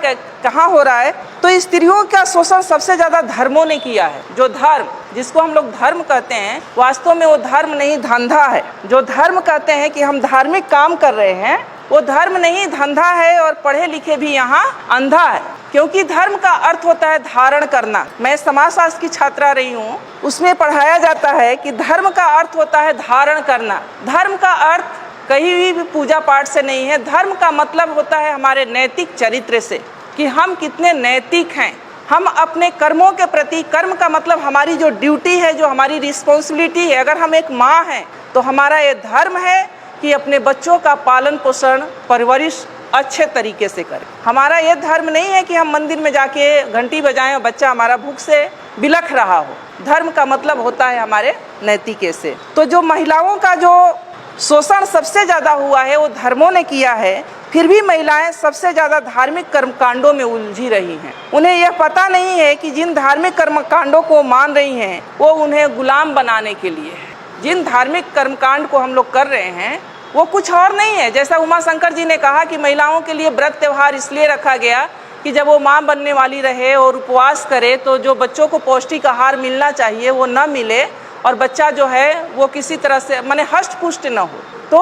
कहाँ हो रहा है, तो स्त्रियों का शोषण सबसे ज़्यादा धर्मों ने किया है। जो धर्म जिसको हम लोग धर्म कहते हैं, वास्तव में वो धर्म नहीं धंधा है। जो धर्म कहते हैं कि हम धार्मिक काम कर रहे हैं, वो धर्म नहीं धंधा है। और पढ़े लिखे भी यहाँ अंधा है, क्योंकि धर्म का अर्थ होता है धारण करना। मैं समाजशास्त्र की छात्रा रही हूँ, उसमें पढ़ाया जाता है कि धर्म का अर्थ होता है धारण करना। धर्म का अर्थ कहीं भी पूजा पाठ से नहीं है। धर्म का मतलब होता है हमारे नैतिक चरित्र से, कि हम कितने नैतिक हैं। हम अपने कर्मों के प्रति, कर्म का मतलब हमारी जो ड्यूटी है, जो हमारी रिस्पॉन्सिबिलिटी है। अगर हम एक माँ हैं तो हमारा ये धर्म है कि अपने बच्चों का पालन पोषण, परवरिश अच्छे तरीके से करें। हमारा ये धर्म नहीं है कि हम मंदिर में जाके घंटी बजाएं और बच्चा हमारा भूख से बिलख रहा हो। धर्म का मतलब होता है हमारे नैतिके से। तो जो महिलाओं का जो शोषण सबसे ज़्यादा हुआ है वो धर्मों ने किया है, फिर भी महिलाएं सबसे ज़्यादा धार्मिक कर्मकांडों में उलझी रही हैं। उन्हें यह पता नहीं है कि जिन धार्मिक कर्मकांडों को मान रही हैं वो उन्हें गुलाम बनाने के लिए है। जिन धार्मिक कर्मकांड को हम लोग कर रहे हैं वो कुछ और नहीं है। जैसा उमा शंकर जी ने कहा कि महिलाओं के लिए व्रत त्यौहार इसलिए रखा गया कि जब वो माँ बनने वाली रहे और उपवास करे तो जो बच्चों को पौष्टिक आहार मिलना चाहिए वो न मिले और बच्चा जो है वो किसी तरह से माने हष्ट पुष्ट न हो। तो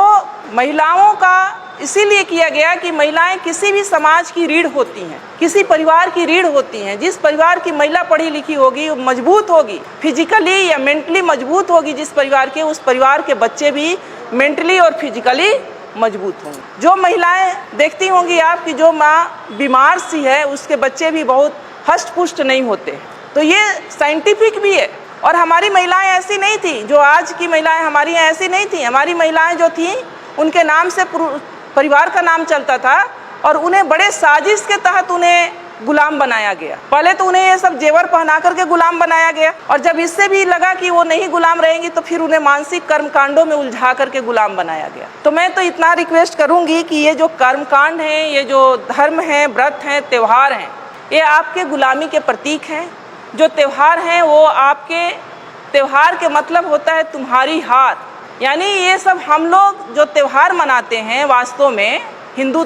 महिलाओं का इसीलिए किया गया कि महिलाएं किसी भी समाज की रीढ़ होती हैं, किसी परिवार की रीढ़ होती हैं। जिस परिवार की महिला पढ़ी लिखी होगी, मजबूत होगी, फिजिकली या मेंटली मजबूत होगी जिस परिवार के, उस परिवार के बच्चे भी मेंटली और फिजिकली मजबूत होंगे। जो महिलाएं देखती होंगी आप कि जो माँ बीमार सी है उसके बच्चे भी बहुत हष्ट पुष्ट नहीं होते। तो ये साइंटिफिक भी है। और हमारी महिलाएं ऐसी नहीं थी, जो आज की महिलाएं हमारी हैं ऐसी नहीं थी। हमारी महिलाएं जो थी उनके नाम से परिवार का नाम चलता था और उन्हें बड़े साजिश के तहत उन्हें गुलाम बनाया गया। पहले तो उन्हें ये सब जेवर पहना करके गुलाम बनाया गया और जब इससे भी लगा कि वो नहीं गुलाम रहेंगी तो फिर उन्हें मानसिक कर्मकांडों में उलझा करके गुलाम बनाया गया। तो मैं तो इतना रिक्वेस्ट करूंगी कि ये जो कर्मकांड हैं, ये जो धर्म हैं, व्रत हैं, त्यौहार हैं, ये आपके गुलामी के प्रतीक हैं। जो त्यौहार हैं वो आपके, त्यौहार के मतलब होता है तुम्हारी हार। यानी ये सब हम लोग जो त्यौहार मनाते हैं, वास्तव में हिंदू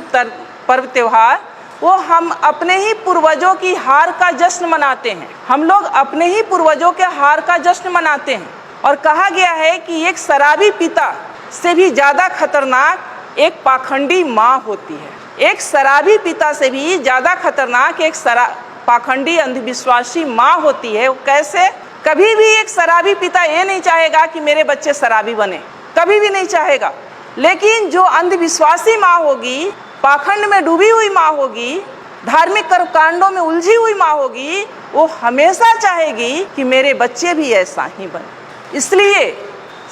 पर्व त्यौहार, वो हम अपने ही पूर्वजों की हार का जश्न मनाते हैं। हम लोग अपने ही पूर्वजों के हार का जश्न मनाते हैं। और कहा गया है कि एक शराबी पिता से भी ज़्यादा खतरनाक एक पाखंडी माँ होती है। एक शराबी पिता से भी ज़्यादा खतरनाक एक पाखंडी अंधविश्वासी माँ होती है। कैसे? कभी भी एक शराबी पिता ये नहीं चाहेगा कि मेरे बच्चे शराबी बने, कभी भी नहीं चाहेगा। लेकिन जो अंधविश्वासी माँ होगी, पाखंड में डूबी हुई माँ होगी, धार्मिक कर्मकांडों में उलझी हुई माँ होगी, वो हमेशा चाहेगी कि मेरे बच्चे भी ऐसा ही बने। इसलिए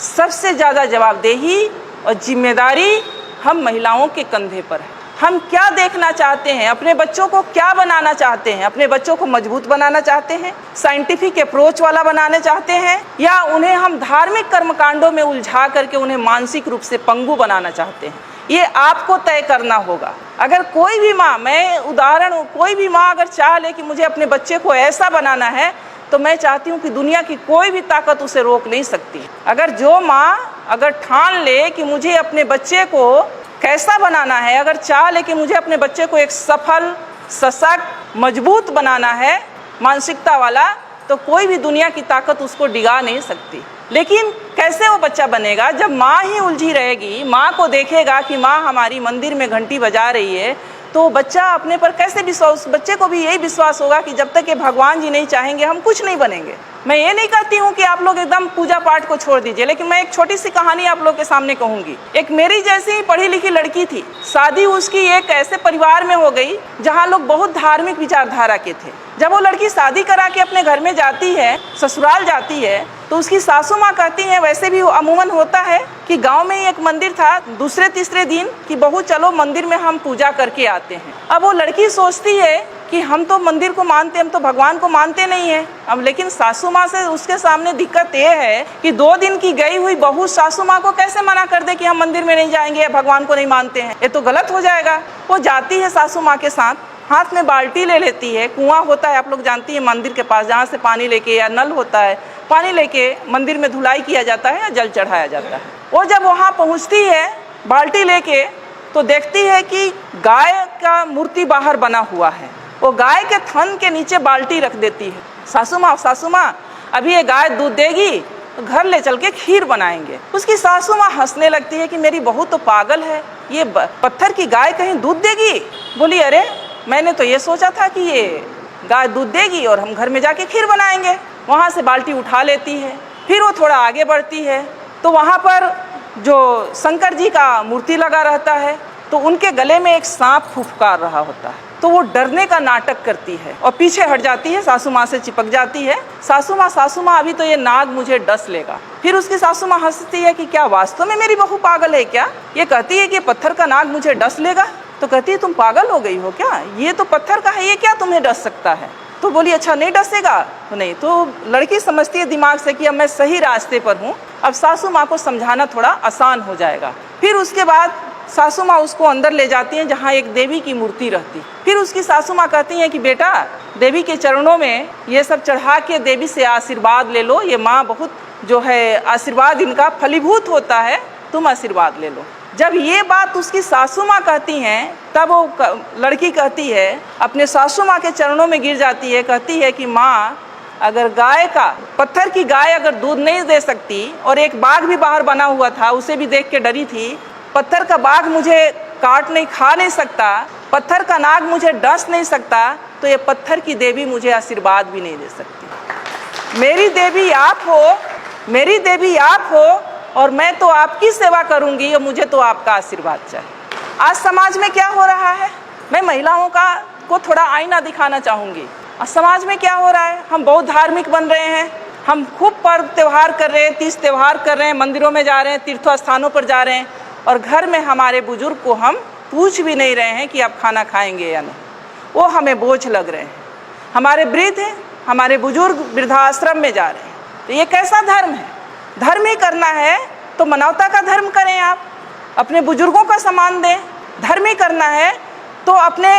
सबसे ज़्यादा जवाबदेही और जिम्मेदारी हम महिलाओं के कंधे पर है। हम क्या देखना चाहते हैं, अपने बच्चों को क्या बनाना चाहते हैं? अपने बच्चों को मजबूत बनाना चाहते हैं, साइंटिफिक अप्रोच वाला बनाना चाहते हैं, या उन्हें हम धार्मिक कर्मकांडों में उलझा करके उन्हें मानसिक रूप से पंगु बनाना चाहते हैं? ये आपको तय करना होगा। अगर कोई भी माँ, मैं उदाहरण, कोई भी माँ अगर चाह ले कि मुझे अपने बच्चे को ऐसा बनाना है, तो मैं चाहती हूँ कि दुनिया की कोई भी ताकत उसे रोक नहीं सकती। अगर जो माँ अगर ठान ले कि मुझे अपने बच्चे को कैसा बनाना है, अगर चाह ले कि मुझे अपने बच्चे को एक सफल, सशक्त, मजबूत बनाना है, मानसिकता वाला, तो कोई भी दुनिया की ताकत उसको डिगा नहीं सकती। लेकिन कैसे वो बच्चा बनेगा? जब माँ ही उलझी रहेगी, माँ को देखेगा कि माँ हमारी मंदिर में घंटी बजा रही है, तो बच्चा अपने पर कैसे विश्वास, बच्चे को भी यही विश्वास होगा कि जब तक ये भगवान जी नहीं चाहेंगे हम कुछ नहीं बनेंगे। मैं ये नहीं कहती हूँ कि आप लोग एकदम पूजा पाठ को छोड़ दीजिए, लेकिन मैं एक छोटी सी कहानी आप लोग के सामने कहूँगी। एक मेरी जैसी ही पढ़ी लिखी लड़की थी, शादी उसकी एक ऐसे परिवार में हो गई जहाँ लोग बहुत धार्मिक विचारधारा के थे। जब वो लड़की शादी करा के अपने घर में जाती है, ससुराल जाती है, तो उसकी सासू माँ कहती हैं, वैसे भी अमूमन होता है कि गांव में ही एक मंदिर था, दूसरे तीसरे दिन कि बहू चलो मंदिर में हम पूजा करके आते हैं। अब वो लड़की सोचती है कि हम तो मंदिर को मानते, हम तो भगवान को मानते नहीं है। अब लेकिन सासू माँ से उसके सामने दिक्कत ये है कि 2 दिन की गई हुई बहू सासू माँ को कैसे मना कर दे कि हम मंदिर में नहीं जाएंगे, भगवान को नहीं मानते हैं, ये तो गलत हो जाएगा। वो जाती है सासू माँ के साथ, हाथ में बाल्टी ले लेती है, कुआं होता है आप लोग जानती है मंदिर के पास, जहाँ से पानी लेके, या नल होता है, पानी लेके मंदिर में धुलाई किया जाता है या जल चढ़ाया जाता है। वो जब वहाँ पहुँचती है बाल्टी लेके, तो देखती है कि गाय का मूर्ति बाहर बना हुआ है। वो गाय के थन के नीचे बाल्टी रख देती है। सासू माँ अभी ये गाय दूध देगी तो घर ले चल के खीर बनाएंगे। उसकी सासू माँ हंसने लगती है कि मेरी बहू तो पागल है, ये पत्थर की गाय कहीं दूध देगी। बोली अरे मैंने तो ये सोचा था कि ये गाय दूध देगी और हम घर में जाके खीर बनाएंगे। वहाँ से बाल्टी उठा लेती है, फिर वो थोड़ा आगे बढ़ती है तो वहाँ पर जो शंकर जी का मूर्ति लगा रहता है तो उनके गले में एक सांप फुफकार रहा होता है। तो वो डरने का नाटक करती है और पीछे हट जाती है, सासू माँ से चिपक जाती है। सासू माँ अभी तो ये नाग मुझे डस लेगा। फिर उसकी सासू माँ हंसती है कि क्या वास्तव में मेरी बहू पागल है क्या? ये कहती है कि पत्थर का नाग मुझे डस लेगा। तो कहती है तुम पागल हो गई हो क्या? ये तो पत्थर का है, ये क्या तुम्हें डस सकता है? तो बोली अच्छा नहीं डसेगा तो नहीं। तो लड़की समझती है दिमाग से कि अब मैं सही रास्ते पर हूँ, अब सासू माँ को समझाना थोड़ा आसान हो जाएगा। फिर उसके बाद सासू माँ उसको अंदर ले जाती हैं जहाँ एक देवी की मूर्ति रहती। फिर उसकी सासू माँ कहती हैं कि बेटा देवी के चरणों में ये सब चढ़ा के देवी से आशीर्वाद ले लो, ये माँ बहुत जो है आशीर्वाद इनका फलीभूत होता है, तुम आशीर्वाद ले लो। जब ये बात उसकी सासू माँ कहती हैं तब वो लड़की कहती है, अपने सासू माँ के चरणों में गिर जाती है, कहती है कि माँ अगर गाय का पत्थर की गाय अगर दूध नहीं दे सकती और एक बाघ भी बाहर बना हुआ था उसे भी देख के डरी थी, पत्थर का बाघ मुझे काट नहीं खा नहीं सकता, पत्थर का नाग मुझे डस नहीं सकता, तो ये पत्थर की देवी मुझे आशीर्वाद भी नहीं दे सकती। मेरी देवी आप हो, मेरी देवी आप हो और मैं तो आपकी सेवा करूंगी और मुझे तो आपका आशीर्वाद चाहिए। आज समाज में क्या हो रहा है, मैं महिलाओं को थोड़ा आईना दिखाना चाहूँगी। आज समाज में क्या हो रहा है, हम बहुत धार्मिक बन रहे हैं, हम खूब पर्व त्यौहार कर रहे हैं, तीज त्यौहार कर रहे हैं, मंदिरों में जा रहे हैं, तीर्थ स्थानों पर जा रहे हैं और घर में हमारे बुजुर्ग को हम पूछ भी नहीं रहे हैं कि आप खाना खाएंगे या नहीं, वो हमें बोझ लग रहे हैं। हमारे वृद्ध हैं, हमारे बुजुर्ग वृद्धाश्रम में जा रहे हैं, तो ये कैसा धर्म है? धर्म ही करना है तो मानवता का धर्म करें, आप अपने बुजुर्गों का सम्मान दें। धर्म ही करना है तो अपने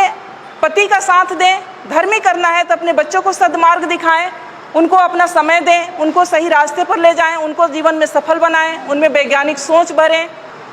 पति का साथ दें। धर्म ही करना है तो अपने बच्चों को सद्मार्ग दिखाएं, उनको अपना समय दें, उनको सही रास्ते पर ले जाएं, उनको जीवन में सफल बनाएं, उनमें वैज्ञानिक सोच भरें,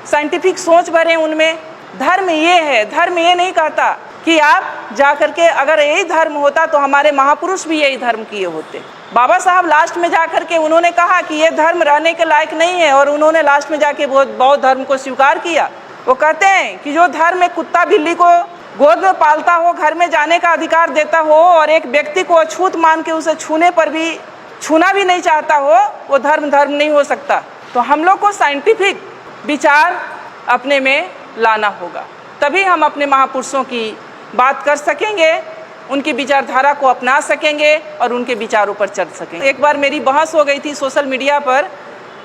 साइंटिफिक सोच भरें उनमें। धर्म ये है, धर्म ये नहीं कहता कि आप जा करके, अगर यही धर्म होता तो हमारे महापुरुष भी यही धर्म किए होते। बाबा साहब लास्ट में जा करके उन्होंने कहा कि ये धर्म रहने के लायक नहीं है और उन्होंने लास्ट में जाके बौद्ध धर्म को स्वीकार किया। वो कहते हैं कि जो धर्म एक कुत्ता बिल्ली को गोद में पालता हो, घर में जाने का अधिकार देता हो और एक व्यक्ति को अछूत मान के उसे छूने पर भी छूना भी नहीं चाहता हो, वो धर्म नहीं हो सकता। तो हम लोग को साइंटिफिक विचार अपने में लाना होगा, तभी हम अपने महापुरुषों की बात कर सकेंगे, उनकी विचारधारा को अपना सकेंगे और उनके विचारों पर चल सकेंगे। एक बार मेरी बहस हो गई थी सोशल मीडिया पर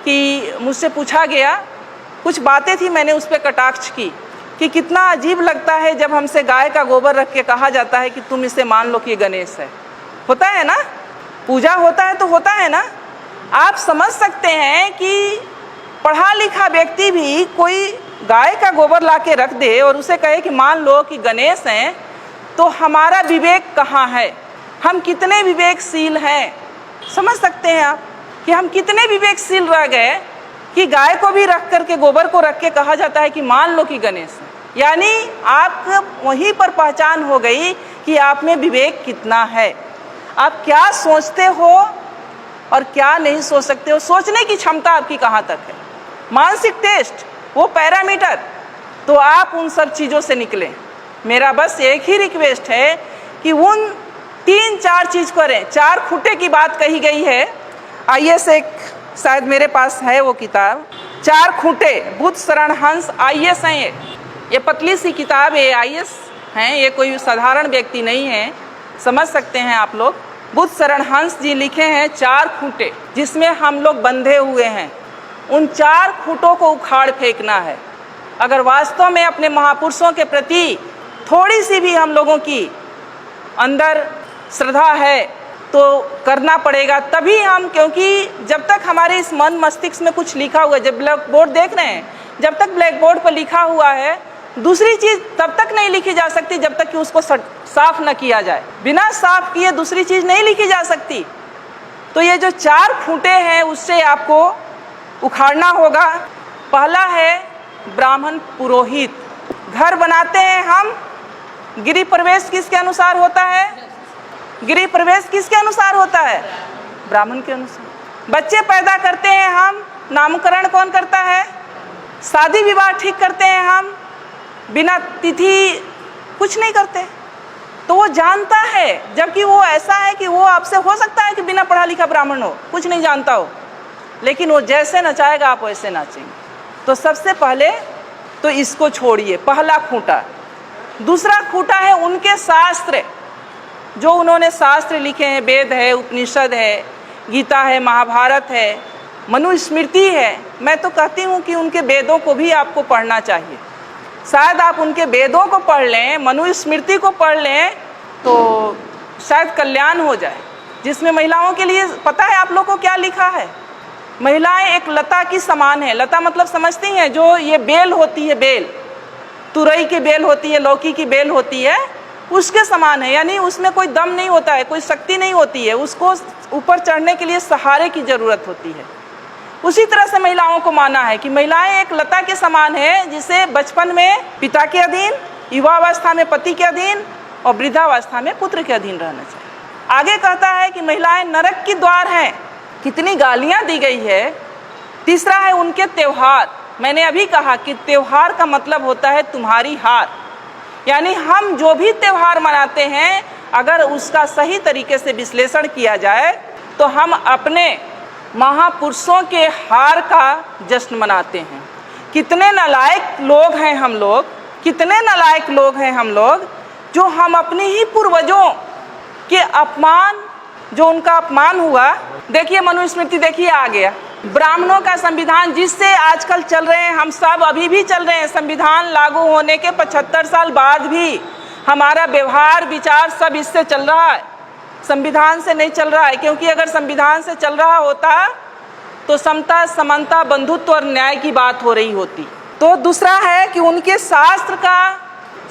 कि मुझसे पूछा गया, कुछ बातें थी, मैंने उस पर कटाक्ष की कि कितना अजीब लगता है जब हमसे गाय का गोबर रख के कहा जाता है कि तुम इसे मान लो कि गणेश है। होता है ना, पूजा होता है तो होता है ना। आप समझ सकते हैं कि पढ़ा लिखा व्यक्ति भी कोई गाय का गोबर ला के रख दे और उसे कहे कि मान लो कि गणेश हैं, तो हमारा विवेक कहाँ है? हम कितने विवेकशील हैं? समझ सकते हैं आप कि हम कितने विवेकशील रह गए कि गाय को भी रख करके, गोबर को रख के कहा जाता है कि मान लो कि गणेश है। यानी आप वहीं पर पहचान हो गई कि आप में विवेक कितना है, आप क्या सोचते हो और क्या नहीं सोच सकते हो, सोचने की क्षमता आपकी कहाँ तक है। मानसिक टेस्ट, वो पैरामीटर, तो आप उन सब चीज़ों से निकलें। मेरा बस एक ही रिक्वेस्ट है कि उन 3-4 चीज़ करें। 4 खूंटे की बात कही गई है, IAS एक शायद मेरे पास है वो किताब, 4 खूंटे, बुद्ध शरण हंस IAS हैं। ये पतली सी किताब है, IAS हैं, ये कोई साधारण व्यक्ति नहीं है, समझ सकते हैं आप लोग। बुद्ध शरण हंस जी लिखे हैं 4 खूंटे, जिसमें हम लोग बंधे हुए हैं। उन 4 खूंटों को उखाड़ फेंकना है। अगर वास्तव में अपने महापुरुषों के प्रति थोड़ी सी भी हम लोगों की अंदर श्रद्धा है तो करना पड़ेगा, तभी हम, क्योंकि जब तक हमारे इस मन मस्तिष्क में कुछ लिखा हुआ है, जब ब्लैक बोर्ड देख रहे हैं, जब तक ब्लैक बोर्ड पर लिखा हुआ है, दूसरी चीज़ तब तक नहीं लिखी जा सकती जब तक कि उसको साफ न किया जाए। बिना साफ किए दूसरी चीज़ नहीं लिखी जा सकती। तो ये जो 4 खूंटे हैं उससे आपको उखाड़ना होगा। पहला है ब्राह्मण पुरोहित। घर बनाते हैं हम, गृह प्रवेश किसके अनुसार होता है? गृह प्रवेश किसके अनुसार होता है? ब्राह्मण के अनुसार। बच्चे पैदा करते हैं हम, नामकरण कौन करता है? शादी विवाह ठीक करते हैं हम, बिना तिथि कुछ नहीं करते। तो वो जानता है, जबकि वो ऐसा है कि वो आपसे हो सकता है कि बिना पढ़ा लिखा ब्राह्मण हो, कुछ नहीं जानता हो, लेकिन वो जैसे नचाएगा आप वैसे नाचेंगे। तो सबसे पहले तो इसको छोड़िए, पहला खूंटा। दूसरा खूंटा है उनके शास्त्र, जो उन्होंने शास्त्र लिखे हैं, वेद है, उपनिषद है, गीता है, महाभारत है, मनुस्मृति है। मैं तो कहती हूँ कि उनके वेदों को भी आपको पढ़ना चाहिए। शायद आप उनके वेदों को पढ़ लें, मनुस्मृति को पढ़ लें, तो शायद कल्याण हो जाए। जिसमें महिलाओं के लिए पता है आप लोग को क्या लिखा है? महिलाएं एक लता की समान है। लता मतलब समझती हैं, जो ये बेल होती है, बेल, तुरई की बेल होती है, लौकी की बेल होती है, उसके समान है। यानी उसमें कोई दम नहीं होता है, कोई शक्ति नहीं होती है, उसको ऊपर चढ़ने के लिए सहारे की जरूरत होती है। उसी तरह से महिलाओं को माना है कि महिलाएं एक लता के समान है, जिसे बचपन में पिता के अधीन, युवावस्था में पति के अधीन और वृद्धावस्था में पुत्र के अधीन रहना चाहिए। आगे कहता है कि महिलाएं नरक की द्वार हैं। कितनी गालियां दी गई है। तीसरा है उनके त्योहार। मैंने अभी कहा कि त्योहार का मतलब होता है तुम्हारी हार। यानी हम जो भी त्योहार मनाते हैं, अगर उसका सही तरीके से विश्लेषण किया जाए तो हम अपने महापुरुषों के हार का जश्न मनाते हैं। कितने नालायक लोग हैं हम लोग, कितने नालायक लोग हैं हम लोग, जो हम अपने ही पूर्वजों के अपमान, जो उनका अपमान हुआ। देखिए मनुस्मृति, देखिए आ गया ब्राह्मणों का संविधान, जिससे आजकल चल रहे हैं हम सब, अभी भी चल रहे हैं। संविधान लागू होने के 75 साल बाद भी हमारा व्यवहार, विचार सब इससे चल रहा है, संविधान से नहीं चल रहा है। क्योंकि अगर संविधान से चल रहा होता तो समता, समानता, बंधुत्व और न्याय की बात हो रही होती। तो दूसरा है कि उनके शास्त्र का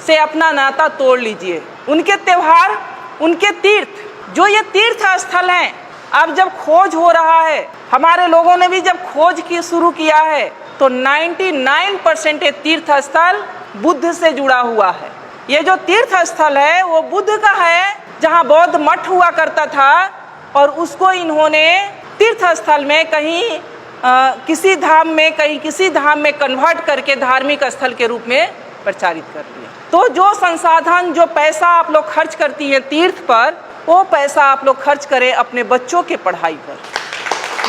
से अपना नाता तोड़ लीजिए। उनके त्योहार, उनके तीर्थ, जो ये तीर्थ स्थल हैं, अब जब खोज हो रहा है, हमारे लोगों ने भी जब खोज की शुरू किया है, तो 99% ये तीर्थ स्थल बुद्ध से जुड़ा हुआ है। ये जो तीर्थ स्थल है वो बुद्ध का है, जहाँ बौद्ध मठ हुआ करता था, और उसको इन्होंने तीर्थ स्थल में कहीं किसी धाम में, कहीं किसी धाम में कन्वर्ट करके धार्मिक स्थल के रूप में प्रचारित कर दिया। तो जो संसाधन, जो पैसा आप लोग खर्च करती हैं तीर्थ पर, वो पैसा आप लोग खर्च करें अपने बच्चों के पढ़ाई पर।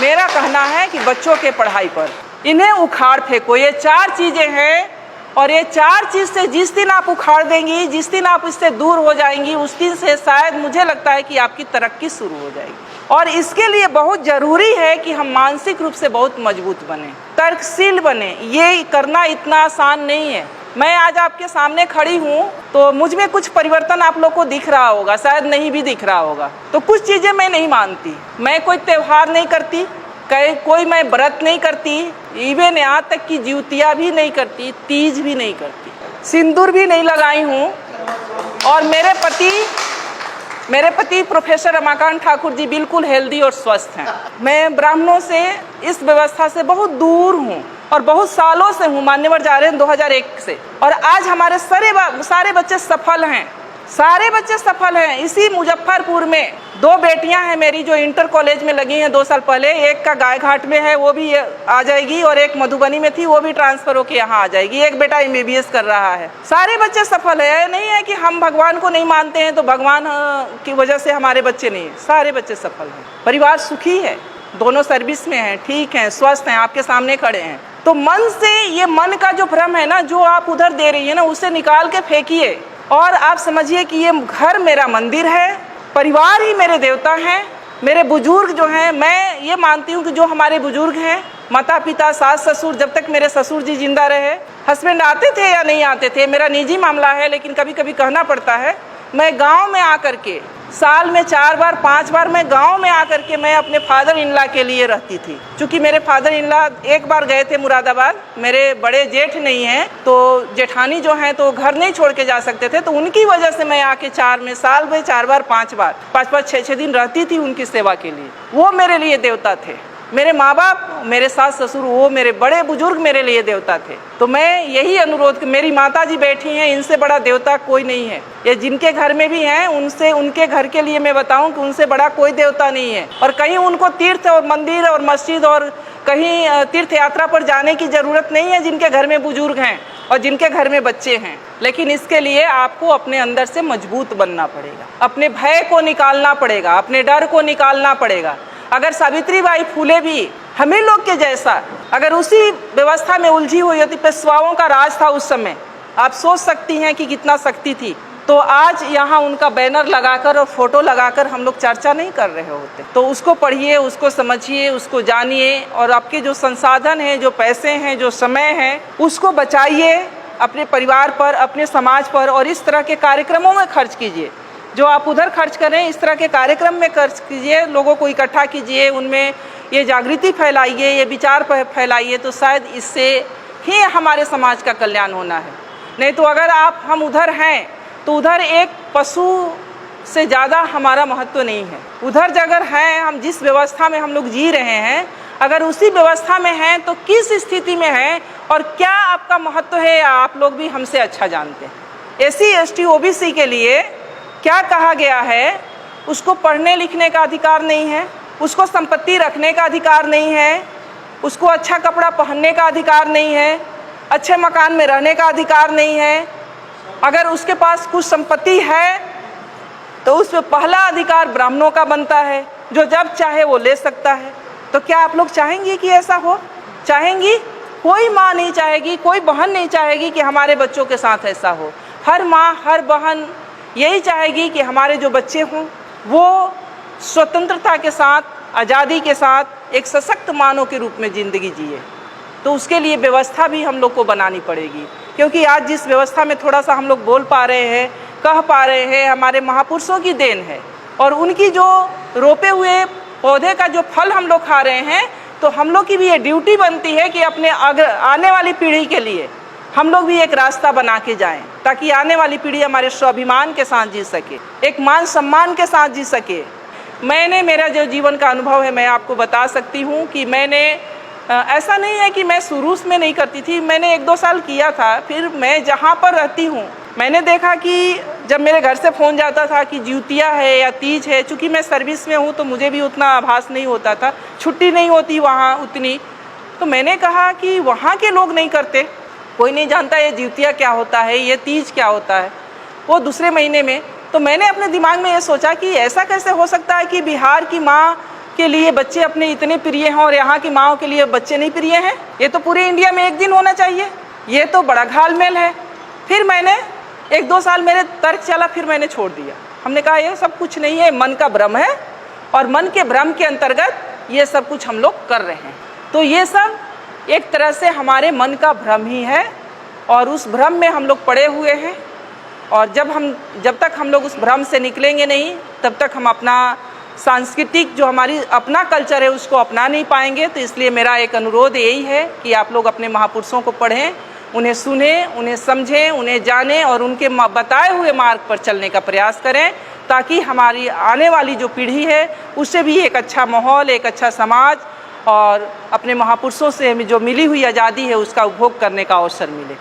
मेरा कहना है कि बच्चों के पढ़ाई पर इन्हें उखाड़ फेंको। ये 4 चीज़ें हैं, और ये 4 चीज़ से जिस दिन आप उखाड़ देंगी, जिस दिन आप इससे दूर हो जाएंगी, उस दिन से शायद मुझे लगता है कि आपकी तरक्की शुरू हो जाएगी। और इसके लिए बहुत ज़रूरी है कि हम मानसिक रूप से बहुत मजबूत बने, तर्कशील बने। ये करना इतना आसान नहीं है। मैं आज आपके सामने खड़ी हूँ तो मुझ में कुछ परिवर्तन आप लोग को दिख रहा होगा, शायद नहीं भी दिख रहा होगा। तो कुछ चीज़ें मैं नहीं मानती, मैं कोई त्यौहार नहीं करती, कोई मैं व्रत नहीं करती, इवन यहाँ तक कि जिउतिया भी नहीं करती, तीज भी नहीं करती, सिंदूर भी नहीं लगाई हूँ। और मेरे पति प्रोफेसर रमाकांत ठाकुर जी बिल्कुल हेल्दी और स्वस्थ हैं। मैं ब्राह्मणों से, इस व्यवस्था से बहुत दूर हूँ और बहुत सालों से हूँ। मान्यवर जा रहे हैं 2001 से, और आज हमारे सारे बच्चे सफल हैं, सारे बच्चे सफल हैं। इसी मुजफ्फरपुर में 2 बेटियां हैं मेरी जो इंटर कॉलेज में लगी हैं 2 साल पहले। एक का गायघाट में है, वो भी आ जाएगी, और एक मधुबनी में थी, वो भी ट्रांसफर होकर यहाँ आ जाएगी। एक बेटा MBBS कर रहा है। सारे बच्चे सफल है। नहीं है कि हम भगवान को नहीं मानते हैं तो भगवान की वजह से हमारे बच्चे नहीं है, सारे बच्चे सफल हैं। परिवार सुखी है, दोनों सर्विस में हैं, ठीक हैं, स्वस्थ हैं, आपके सामने खड़े हैं। तो मन से, ये मन का जो भ्रम है ना, जो आप उधर दे रही है ना, उसे निकाल के फेंकिए और आप समझिए कि ये घर मेरा मंदिर है, परिवार ही मेरे देवता हैं। मेरे बुजुर्ग जो हैं, मैं ये मानती हूँ कि जो हमारे बुजुर्ग हैं, माता पिता, सास ससुर, जब तक मेरे ससुर जी जिंदा रहे, हस्बैंड आते थे या नहीं आते थे, मेरा निजी मामला है, लेकिन कभी कभी कहना पड़ता है। मैं गांव में आकर के, साल में 4 बार 5 बार मैं गांव में आकर के मैं अपने फादर इन लॉ के लिए रहती थी। क्योंकि मेरे फादर इन लॉ एक बार गए थे मुरादाबाद, मेरे बड़े जेठ नहीं हैं, तो जेठानी जो हैं तो घर नहीं छोड़ के जा सकते थे, तो उनकी वजह से मैं आके साल में 4 बार 5 बार 5-5 6-6 दिन रहती थी उनकी सेवा के लिए। वो मेरे लिए देवता थे। मेरे माँ बाप, मेरे सास ससुर, वो मेरे बड़े बुजुर्ग मेरे लिए देवता थे। तो मैं यही अनुरोध, मेरी माता जी बैठी हैं, इनसे बड़ा देवता कोई नहीं है। ये जिनके घर में भी हैं, उनसे, उनके घर के लिए मैं बताऊं कि उनसे बड़ा कोई देवता नहीं है। और कहीं उनको तीर्थ और मंदिर और मस्जिद और कहीं तीर्थ यात्रा पर जाने की ज़रूरत नहीं है जिनके घर में बुजुर्ग हैं और जिनके घर में बच्चे हैं। लेकिन इसके लिए आपको अपने अंदर से मजबूत बनना पड़ेगा, अपने भय को निकालना पड़ेगा, अपने डर को निकालना पड़ेगा। अगर सावित्रीबाई फुले भी हमें लोग के जैसा अगर उसी व्यवस्था में उलझी हुई होती, पेशवाओं का राज था उस समय, आप सोच सकती हैं कि कितना शक्ति थी, तो आज यहाँ उनका बैनर लगाकर और फोटो लगाकर हम लोग चर्चा नहीं कर रहे होते। तो उसको पढ़िए, उसको समझिए, उसको जानिए और आपके जो संसाधन हैं, जो पैसे हैं, जो समय है, उसको बचाइए अपने परिवार पर, अपने समाज पर, और इस तरह के कार्यक्रमों में खर्च कीजिए। जो आप उधर खर्च करें, इस तरह के कार्यक्रम में खर्च कीजिए, लोगों को इकट्ठा कीजिए, उनमें ये जागृति फैलाइए, ये विचार फैलाइए, तो शायद इससे ही हमारे समाज का कल्याण होना है। नहीं तो अगर हम उधर हैं तो उधर एक पशु से ज़्यादा हमारा महत्व नहीं है। उधर अगर हैं, हम जिस व्यवस्था में हम लोग जी रहे हैं, अगर उसी व्यवस्था में हैं तो किस स्थिति में हैं और क्या आपका महत्व है, आप लोग भी हमसे अच्छा जानते हैं। SC ST OBC के लिए क्या कहा गया है, उसको पढ़ने लिखने का अधिकार नहीं है, उसको संपत्ति रखने का अधिकार नहीं है, उसको अच्छा कपड़ा पहनने का अधिकार नहीं है, अच्छे मकान में रहने का अधिकार नहीं है। अगर उसके पास कुछ संपत्ति है तो उस पर पहला अधिकार ब्राह्मणों का बनता है, जो जब चाहे वो ले सकता है। तो क्या आप लोग चाहेंगे कि ऐसा हो? चाहेंगी? कोई माँ नहीं चाहेगी, कोई बहन नहीं चाहेगी कि हमारे बच्चों के साथ ऐसा हो। हर माँ, हर बहन यही चाहेगी कि हमारे जो बच्चे हों वो स्वतंत्रता के साथ, आज़ादी के साथ एक सशक्त मानव के रूप में ज़िंदगी जिए। तो उसके लिए व्यवस्था भी हम लोग को बनानी पड़ेगी, क्योंकि आज जिस व्यवस्था में थोड़ा सा हम लोग बोल पा रहे हैं, कह पा रहे हैं, हमारे महापुरुषों की देन है। और उनकी जो रोपे हुए पौधे का जो फल हम लोग खा रहे हैं, तो हम लोग की भी ये ड्यूटी बनती है कि अपने आने वाली पीढ़ी के लिए हम लोग भी एक रास्ता बना के जाएं, ताकि आने वाली पीढ़ी हमारे स्वाभिमान के साथ जी सके, एक मान सम्मान के साथ जी सके। मेरा जो जीवन का अनुभव है, मैं आपको बता सकती हूँ कि मैंने ऐसा नहीं है कि मैं शुरू में नहीं करती थी, मैंने 1-2 साल किया था। फिर मैं जहाँ पर रहती हूँ, मैंने देखा कि जब मेरे घर से फ़ोन जाता था कि ज्योतिया है या तीज है, चूँकि मैं सर्विस में हूँ तो मुझे भी उतना आभास नहीं होता था, छुट्टी नहीं होती वहाँ उतनी। तो मैंने कहा कि वहाँ के लोग नहीं करते, कोई नहीं जानता ये ज्योतिया क्या होता है, ये तीज क्या होता है, वो दूसरे महीने में। तो मैंने अपने दिमाग में ये सोचा कि ऐसा कैसे हो सकता है कि बिहार की माँ के लिए बच्चे अपने इतने प्रिय हैं और यहाँ की माँओं के लिए बच्चे नहीं प्रिय हैं। ये तो पूरे इंडिया में एक दिन होना चाहिए, ये तो बड़ा घालमेल है। फिर मैंने 1-2 साल मेरे तर्क चला, फिर मैंने छोड़ दिया। हमने कहा ये सब कुछ नहीं है, मन का भ्रम है, और मन के भ्रम के अंतर्गत ये सब कुछ हम लोग कर रहे हैं। तो ये सब एक तरह से हमारे मन का भ्रम ही है, और उस भ्रम में हम लोग पड़े हुए हैं। और जब तक हम लोग उस भ्रम से निकलेंगे नहीं, तब तक हम अपना सांस्कृतिक जो हमारी अपना कल्चर है उसको अपना नहीं पाएंगे। तो इसलिए मेरा एक अनुरोध यही है कि आप लोग अपने महापुरुषों को पढ़ें, उन्हें सुनें, उन्हें समझें, उन्हें जानें और उनके बताए हुए मार्ग पर चलने का प्रयास करें, ताकि हमारी आने वाली जो पीढ़ी है उससे भी एक अच्छा माहौल, एक अच्छा समाज और अपने महापुरुषों से जो मिली हुई आज़ादी है उसका उपभोग करने का अवसर मिले।